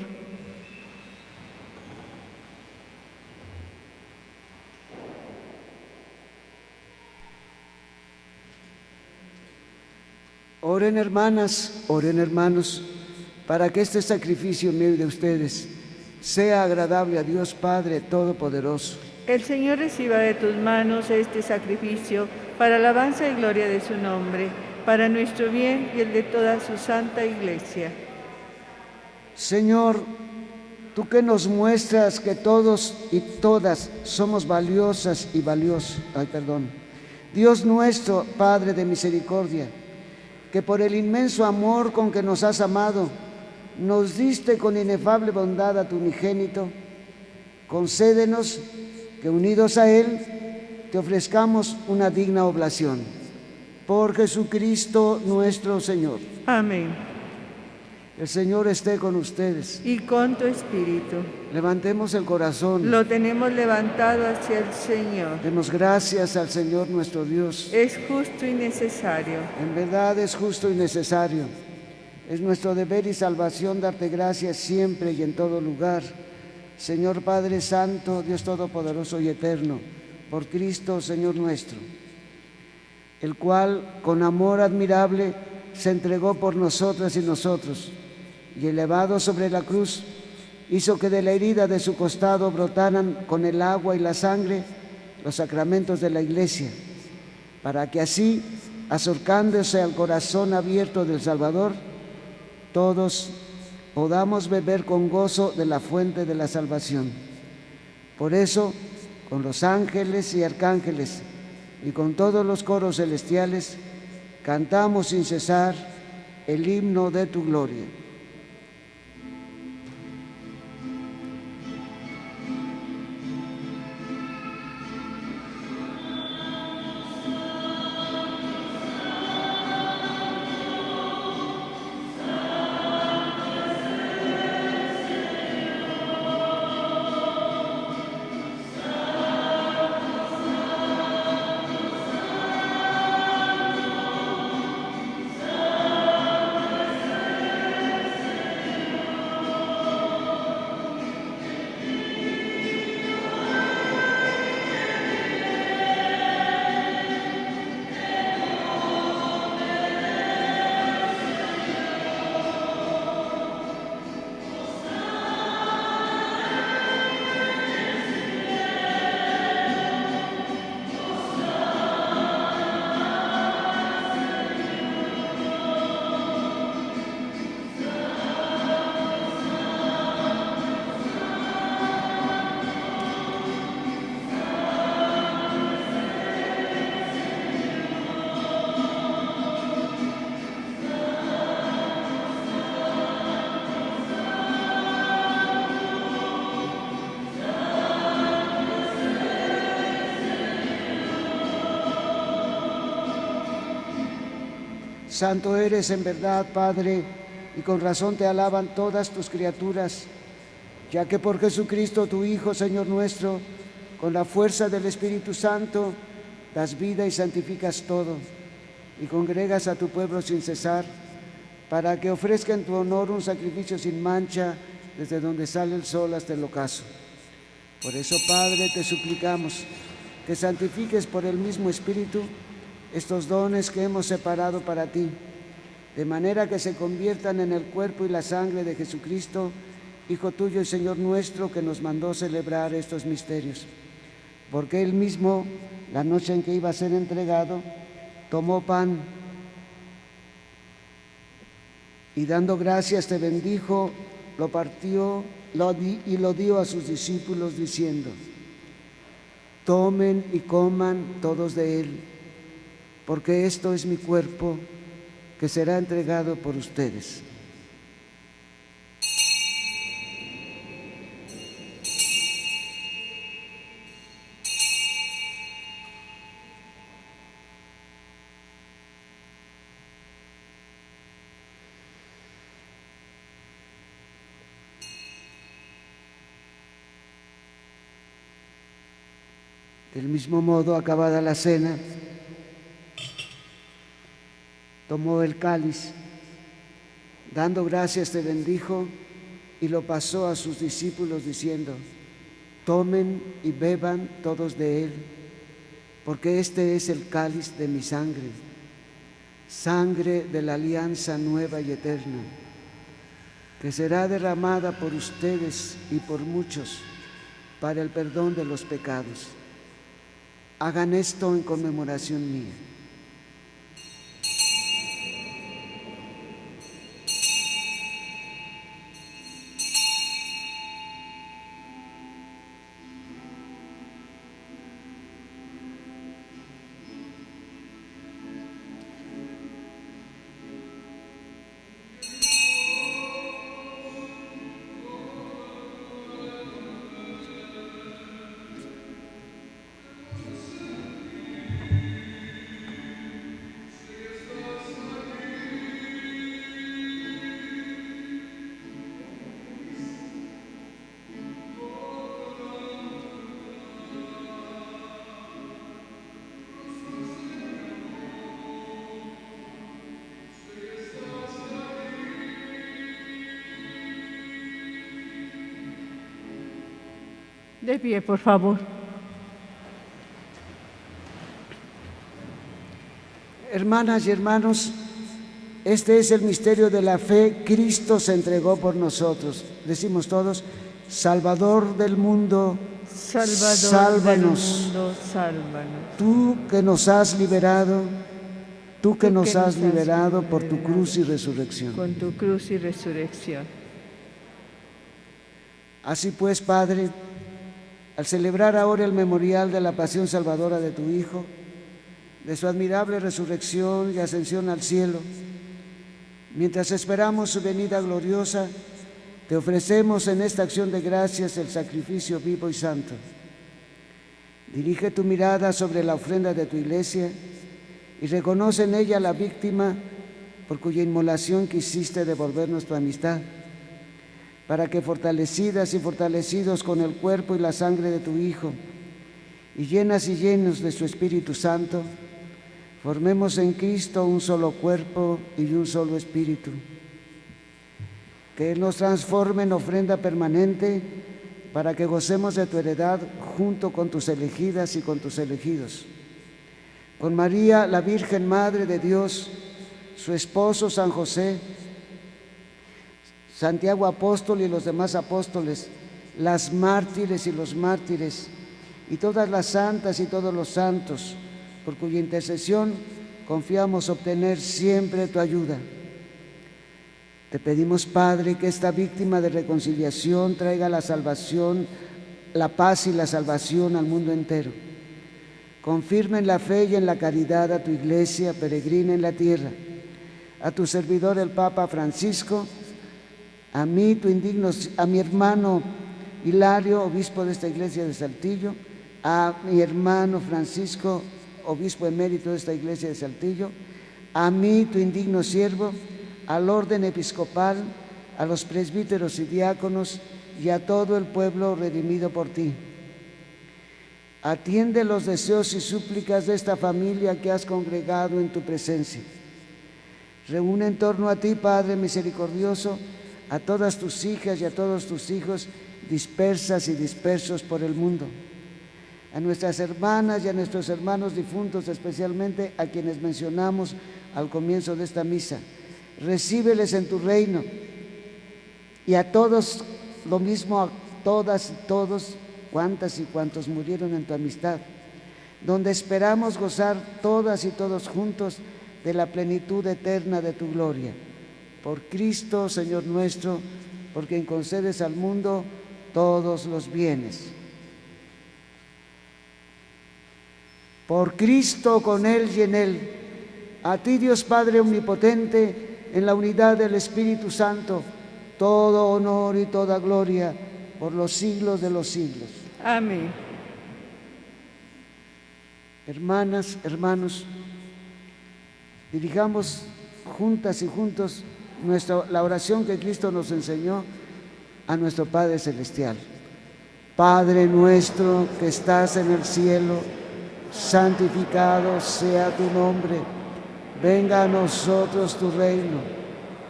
Oren hermanas, oren hermanos, para que este sacrificio mío y de ustedes sea agradable a Dios Padre Todopoderoso. El Señor reciba de tus manos este sacrificio para alabanza y gloria de su nombre, para nuestro bien y el de toda su santa Iglesia. Señor, tú que nos muestras que todos y todas somos valiosas y valiosos, Dios nuestro, Padre de misericordia, que por el inmenso amor con que nos has amado, nos diste con inefable bondad a tu unigénito, concédenos que unidos a Él te ofrezcamos una digna oblación. Por Jesucristo nuestro Señor. Amén. El Señor esté con ustedes. Y con tu espíritu. Levantemos el corazón. Lo tenemos levantado hacia el Señor. Demos gracias al Señor nuestro Dios. Es justo y necesario. En verdad es justo y necesario. Es nuestro deber y salvación darte gracias siempre y en todo lugar. Señor Padre Santo, Dios Todopoderoso y Eterno, por Cristo, Señor nuestro, el cual con amor admirable se entregó por nosotras y nosotros, y elevado sobre la cruz, hizo que de la herida de su costado brotaran con el agua y la sangre los sacramentos de la Iglesia, para que así, acercándose al corazón abierto del Salvador, todos podamos beber con gozo de la fuente de la salvación. Por eso, con los ángeles y arcángeles y con todos los coros celestiales, cantamos sin cesar el himno de tu gloria. Santo eres en verdad, Padre, y con razón te alaban todas tus criaturas, ya que por Jesucristo, tu Hijo, Señor nuestro, con la fuerza del Espíritu Santo, das vida y santificas todo, y congregas a tu pueblo sin cesar, para que ofrezca en tu honor un sacrificio sin mancha, desde donde sale el sol hasta el ocaso. Por eso, Padre, te suplicamos que santifiques por el mismo Espíritu estos dones que hemos separado para ti, de manera que se conviertan en el cuerpo y la sangre de Jesucristo, Hijo tuyo y Señor nuestro, que nos mandó celebrar estos misterios. Porque Él mismo, la noche en que iba a ser entregado, tomó pan y dando gracias te bendijo, lo partió y lo dio a sus discípulos diciendo: tomen y coman todos de él, porque esto es mi cuerpo que será entregado por ustedes. Del mismo modo, acabada la cena, tomó el cáliz Dando gracias te bendijo y lo pasó a sus discípulos diciendo: tomen y beban todos de él, porque este es el cáliz de mi sangre, sangre de la alianza nueva y eterna, que será derramada por ustedes y por muchos para el perdón de los pecados. Hagan esto en conmemoración mía. De pie, por favor. Hermanas y hermanos, este es el misterio de la fe. Cristo se entregó por nosotros. Decimos todos: Salvador del mundo, Salvador sálvanos. del mundo, sálvanos. Tú que nos has liberado, tú que nos has liberado por tu liberado cruz y resurrección. Con tu cruz y resurrección. Así pues, Padre, al celebrar ahora el memorial de la pasión salvadora de tu Hijo, de su admirable resurrección y ascensión al cielo, mientras esperamos su venida gloriosa, te ofrecemos en esta acción de gracias el sacrificio vivo y santo. Dirige tu mirada sobre la ofrenda de tu Iglesia y reconoce en ella la víctima por cuya inmolación quisiste devolvernos tu amistad, para que fortalecidas y fortalecidos con el cuerpo y la sangre de tu Hijo, y llenos de su Espíritu Santo, formemos en Cristo un solo cuerpo y un solo espíritu. Que Él nos transforme en ofrenda permanente para que gocemos de tu heredad junto con tus elegidas y con tus elegidos. Con María, la Virgen Madre de Dios, su esposo San José, Santiago apóstol y los demás apóstoles, las mártires y los mártires, y todas las santas y todos los santos, por cuya intercesión confiamos obtener siempre tu ayuda. Te pedimos, Padre, que esta víctima de reconciliación traiga la salvación, la paz y la salvación al mundo entero. Confirma en la fe y en la caridad a tu Iglesia peregrina en la tierra, a tu servidor el Papa Francisco, a mí, a mi hermano Hilario, obispo de esta iglesia de Saltillo, a mi hermano Francisco, obispo emérito de esta iglesia de Saltillo, a mí, tu indigno siervo, al orden episcopal, a los presbíteros y diáconos y a todo el pueblo redimido por ti. Atiende los deseos y súplicas de esta familia que has congregado en tu presencia. Reúne en torno a ti, Padre misericordioso, a todas tus hijas y a todos tus hijos dispersas y dispersos por el mundo, a nuestras hermanas y a nuestros hermanos difuntos, especialmente a quienes mencionamos al comienzo de esta misa. Recíbeles en tu reino, y a todos, lo mismo a todas y todos, cuantas y cuantos murieron en tu amistad, donde esperamos gozar todas y todos juntos de la plenitud eterna de tu gloria. Por Cristo, Señor nuestro, por quien concedes al mundo todos los bienes. Por Cristo, con Él y en Él, a ti, Dios Padre omnipotente, en la unidad del Espíritu Santo, todo honor y toda gloria por los siglos de los siglos. Amén. Hermanas, hermanos, dirijamos juntas y juntos la oración que Cristo nos enseñó a nuestro Padre Celestial. Padre nuestro que estás en el cielo, santificado sea tu nombre. Venga a nosotros tu reino.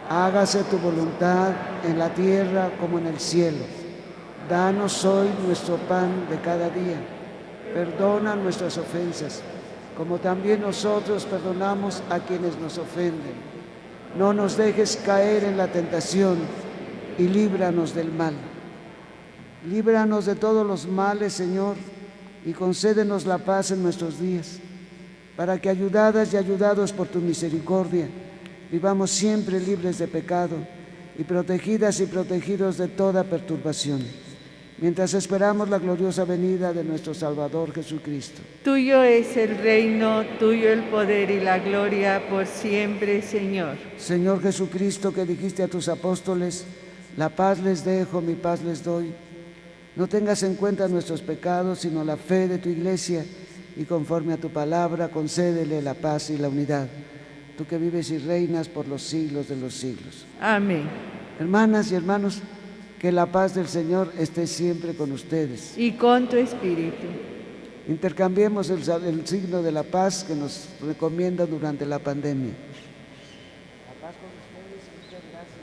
Hágase tu voluntad en la tierra como en el cielo. Danos hoy nuestro pan de cada día. Perdona nuestras ofensas, como también nosotros perdonamos a quienes nos ofenden. No nos dejes caer en la tentación y líbranos del mal. Líbranos de todos los males, Señor, y concédenos la paz en nuestros días, para que ayudadas y ayudados por tu misericordia, vivamos siempre libres de pecado y protegidas y protegidos de toda perturbación, mientras esperamos la gloriosa venida de nuestro Salvador Jesucristo. Tuyo es el reino, tuyo el poder y la gloria por siempre, Señor. Señor Jesucristo, que dijiste a tus apóstoles, la paz les dejo, mi paz les doy. No tengas en cuenta nuestros pecados, sino la fe de tu Iglesia, y conforme a tu palabra, concédele la paz y la unidad. Tú que vives y reinas por los siglos de los siglos. Amén. Hermanas y hermanos, que la paz del Señor esté siempre con ustedes. Y con tu espíritu. Intercambiemos el signo de la paz que nos recomienda durante la pandemia. La paz con ustedes y muchas gracias.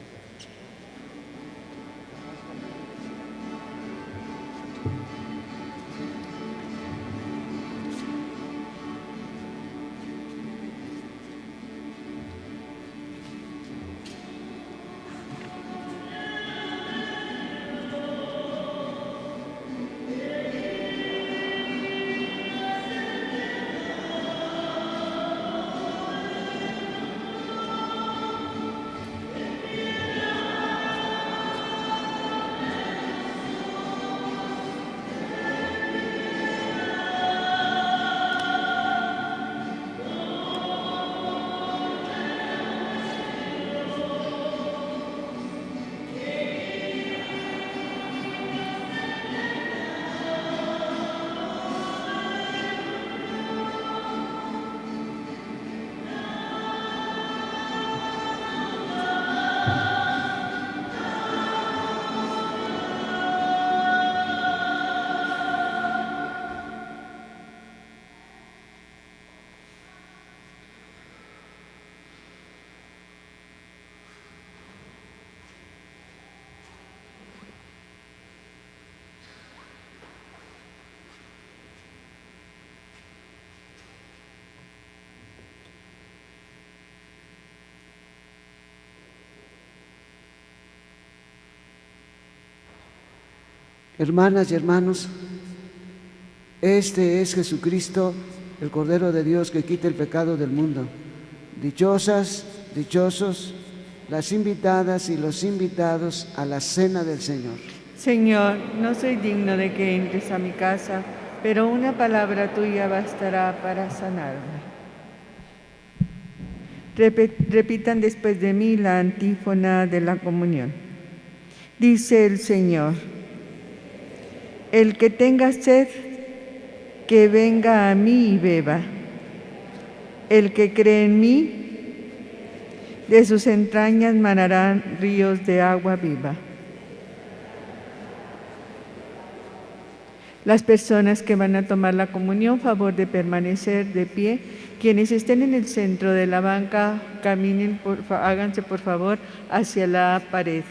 Hermanas y hermanos, este es Jesucristo, el Cordero de Dios que quita el pecado del mundo. Dichosas, dichosos, las invitadas y los invitados a la cena del Señor. Señor, no soy digno de que entres a mi casa, pero una palabra tuya bastará para sanarme. Repitan después de mí la antífona de la comunión. Dice el Señor: el que tenga sed, que venga a mí y beba. El que cree en mí, de sus entrañas manarán ríos de agua viva. Las personas que van a tomar la comunión, favor de permanecer de pie. Quienes estén en el centro de la banca, caminen, háganse por favor hacia la pared.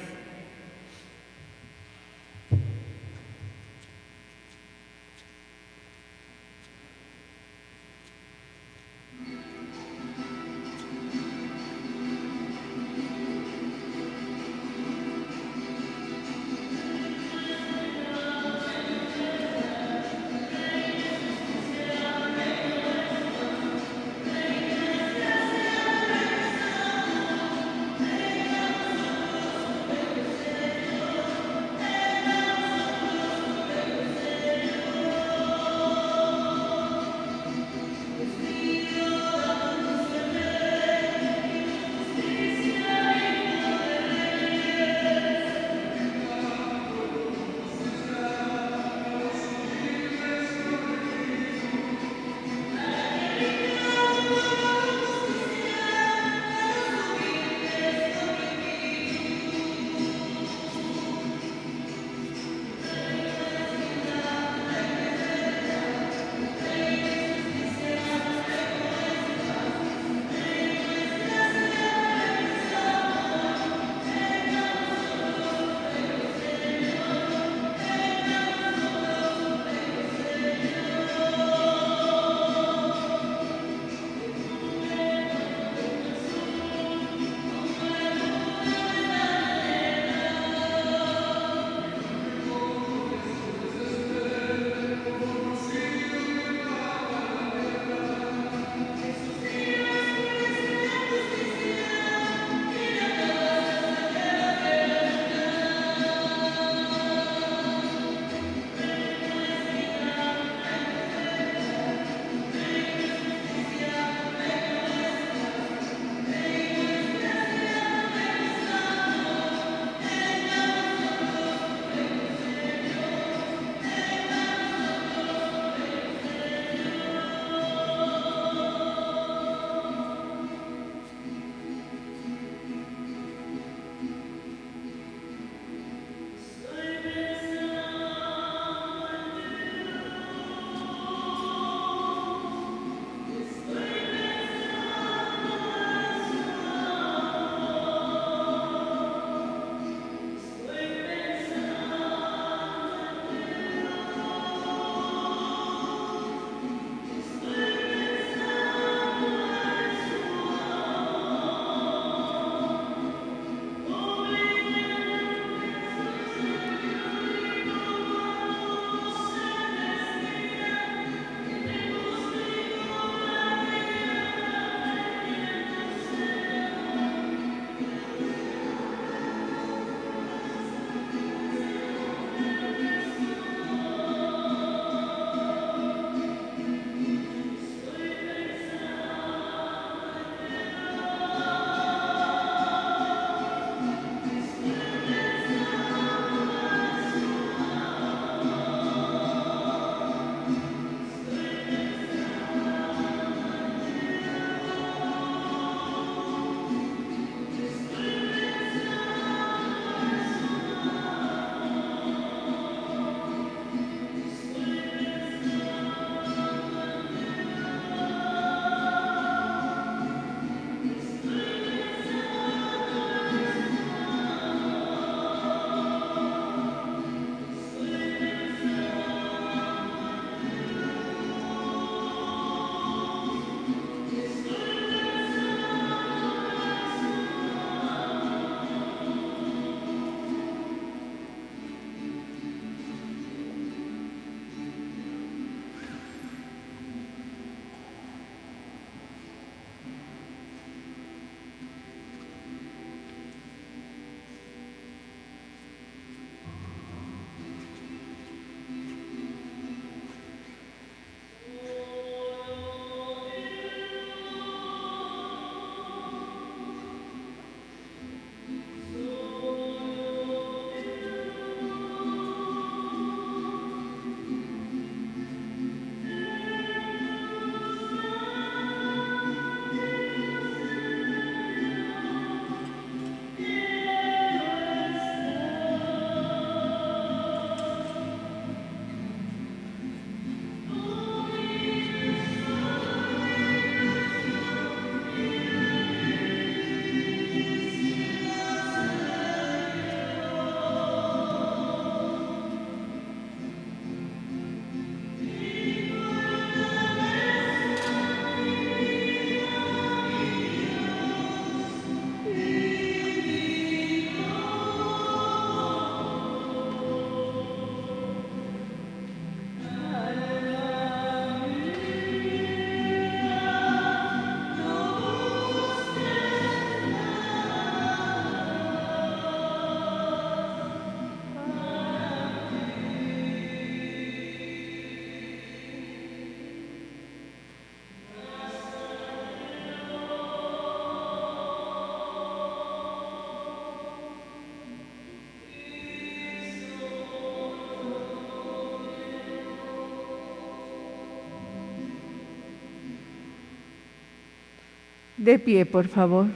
De pie, por favor.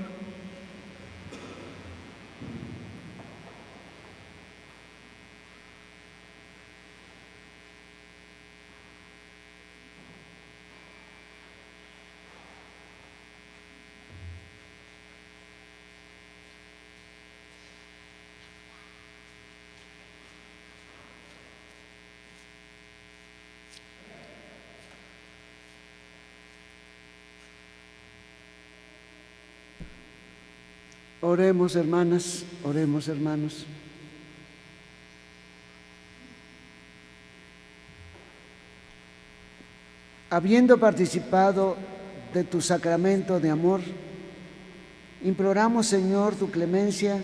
Oremos, hermanas, oremos, hermanos. Habiendo participado de tu sacramento de amor, imploramos, Señor, tu clemencia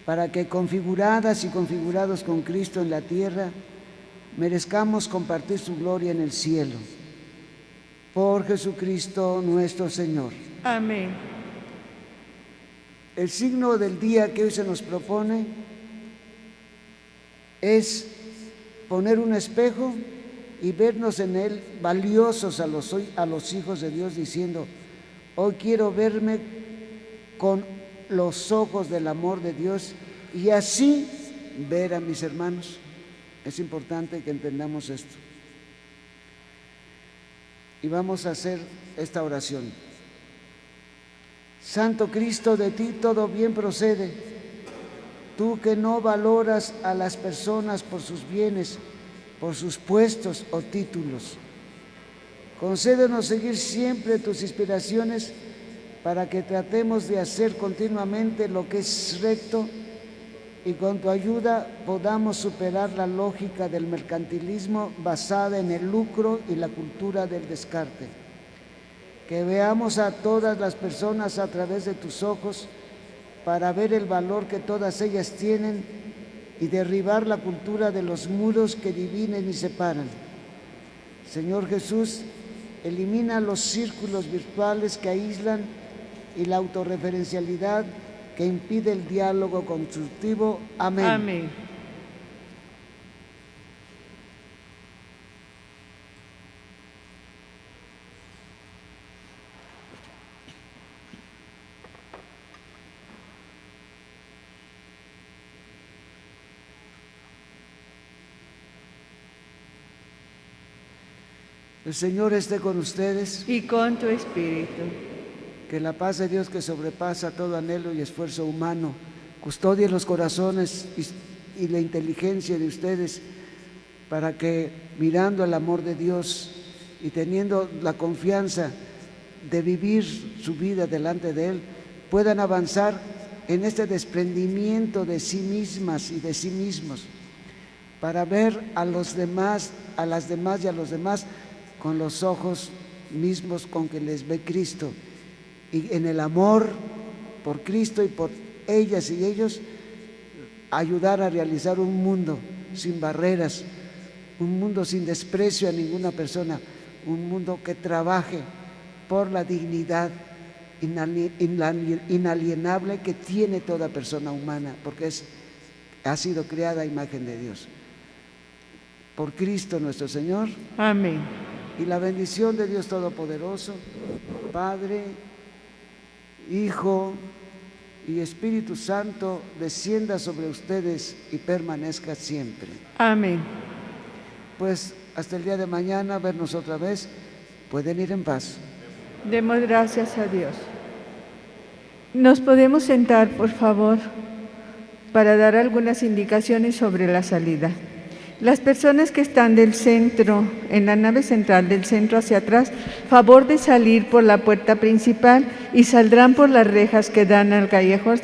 para que, configuradas y configurados con Cristo en la tierra, merezcamos compartir su gloria en el cielo. Por Jesucristo nuestro Señor. Amén. El signo del día que hoy se nos propone es poner un espejo y vernos en él valiosos a los hijos de Dios, diciendo: hoy quiero verme con los ojos del amor de Dios y así ver a mis hermanos. Es importante que entendamos esto. Y vamos a hacer esta oración. Santo Cristo, de ti todo bien procede. Tú que no valoras a las personas por sus bienes, por sus puestos o títulos, concédenos seguir siempre tus inspiraciones para que tratemos de hacer continuamente lo que es recto y con tu ayuda podamos superar la lógica del mercantilismo basada en el lucro y la cultura del descarte. Que veamos a todas las personas a través de tus ojos para ver el valor que todas ellas tienen y derribar la cultura de los muros que dividen y separan. Señor Jesús, elimina los círculos virtuales que aíslan y la autorreferencialidad que impide el diálogo constructivo. Amén. Amén. El Señor esté con ustedes. Y con tu espíritu. Que la paz de Dios, que sobrepasa todo anhelo y esfuerzo humano, custodie los corazones y la inteligencia de ustedes, para que, mirando el amor de Dios y teniendo la confianza de vivir su vida delante de Él, puedan avanzar en este desprendimiento de sí mismas y de sí mismos, para ver a los demás, a las demás y a los demás con los ojos mismos con que les ve Cristo, y en el amor por Cristo y por ellas y ellos ayudar a realizar un mundo sin barreras, un mundo sin desprecio a ninguna persona, un mundo que trabaje por la dignidad inalienable que tiene toda persona humana, porque ha sido creada a imagen de Dios. Por Cristo nuestro Señor. Amén. Y la bendición de Dios Todopoderoso, Padre, Hijo y Espíritu Santo, descienda sobre ustedes y permanezca siempre. Amén. Pues hasta el día de mañana, vernos otra vez. Pueden ir en paz. Demos gracias a Dios. Nos podemos sentar, por favor, para dar algunas indicaciones sobre la salida. Las personas que están del centro, en la nave central del centro hacia atrás, favor de salir por la puerta principal y saldrán por las rejas que dan al callejón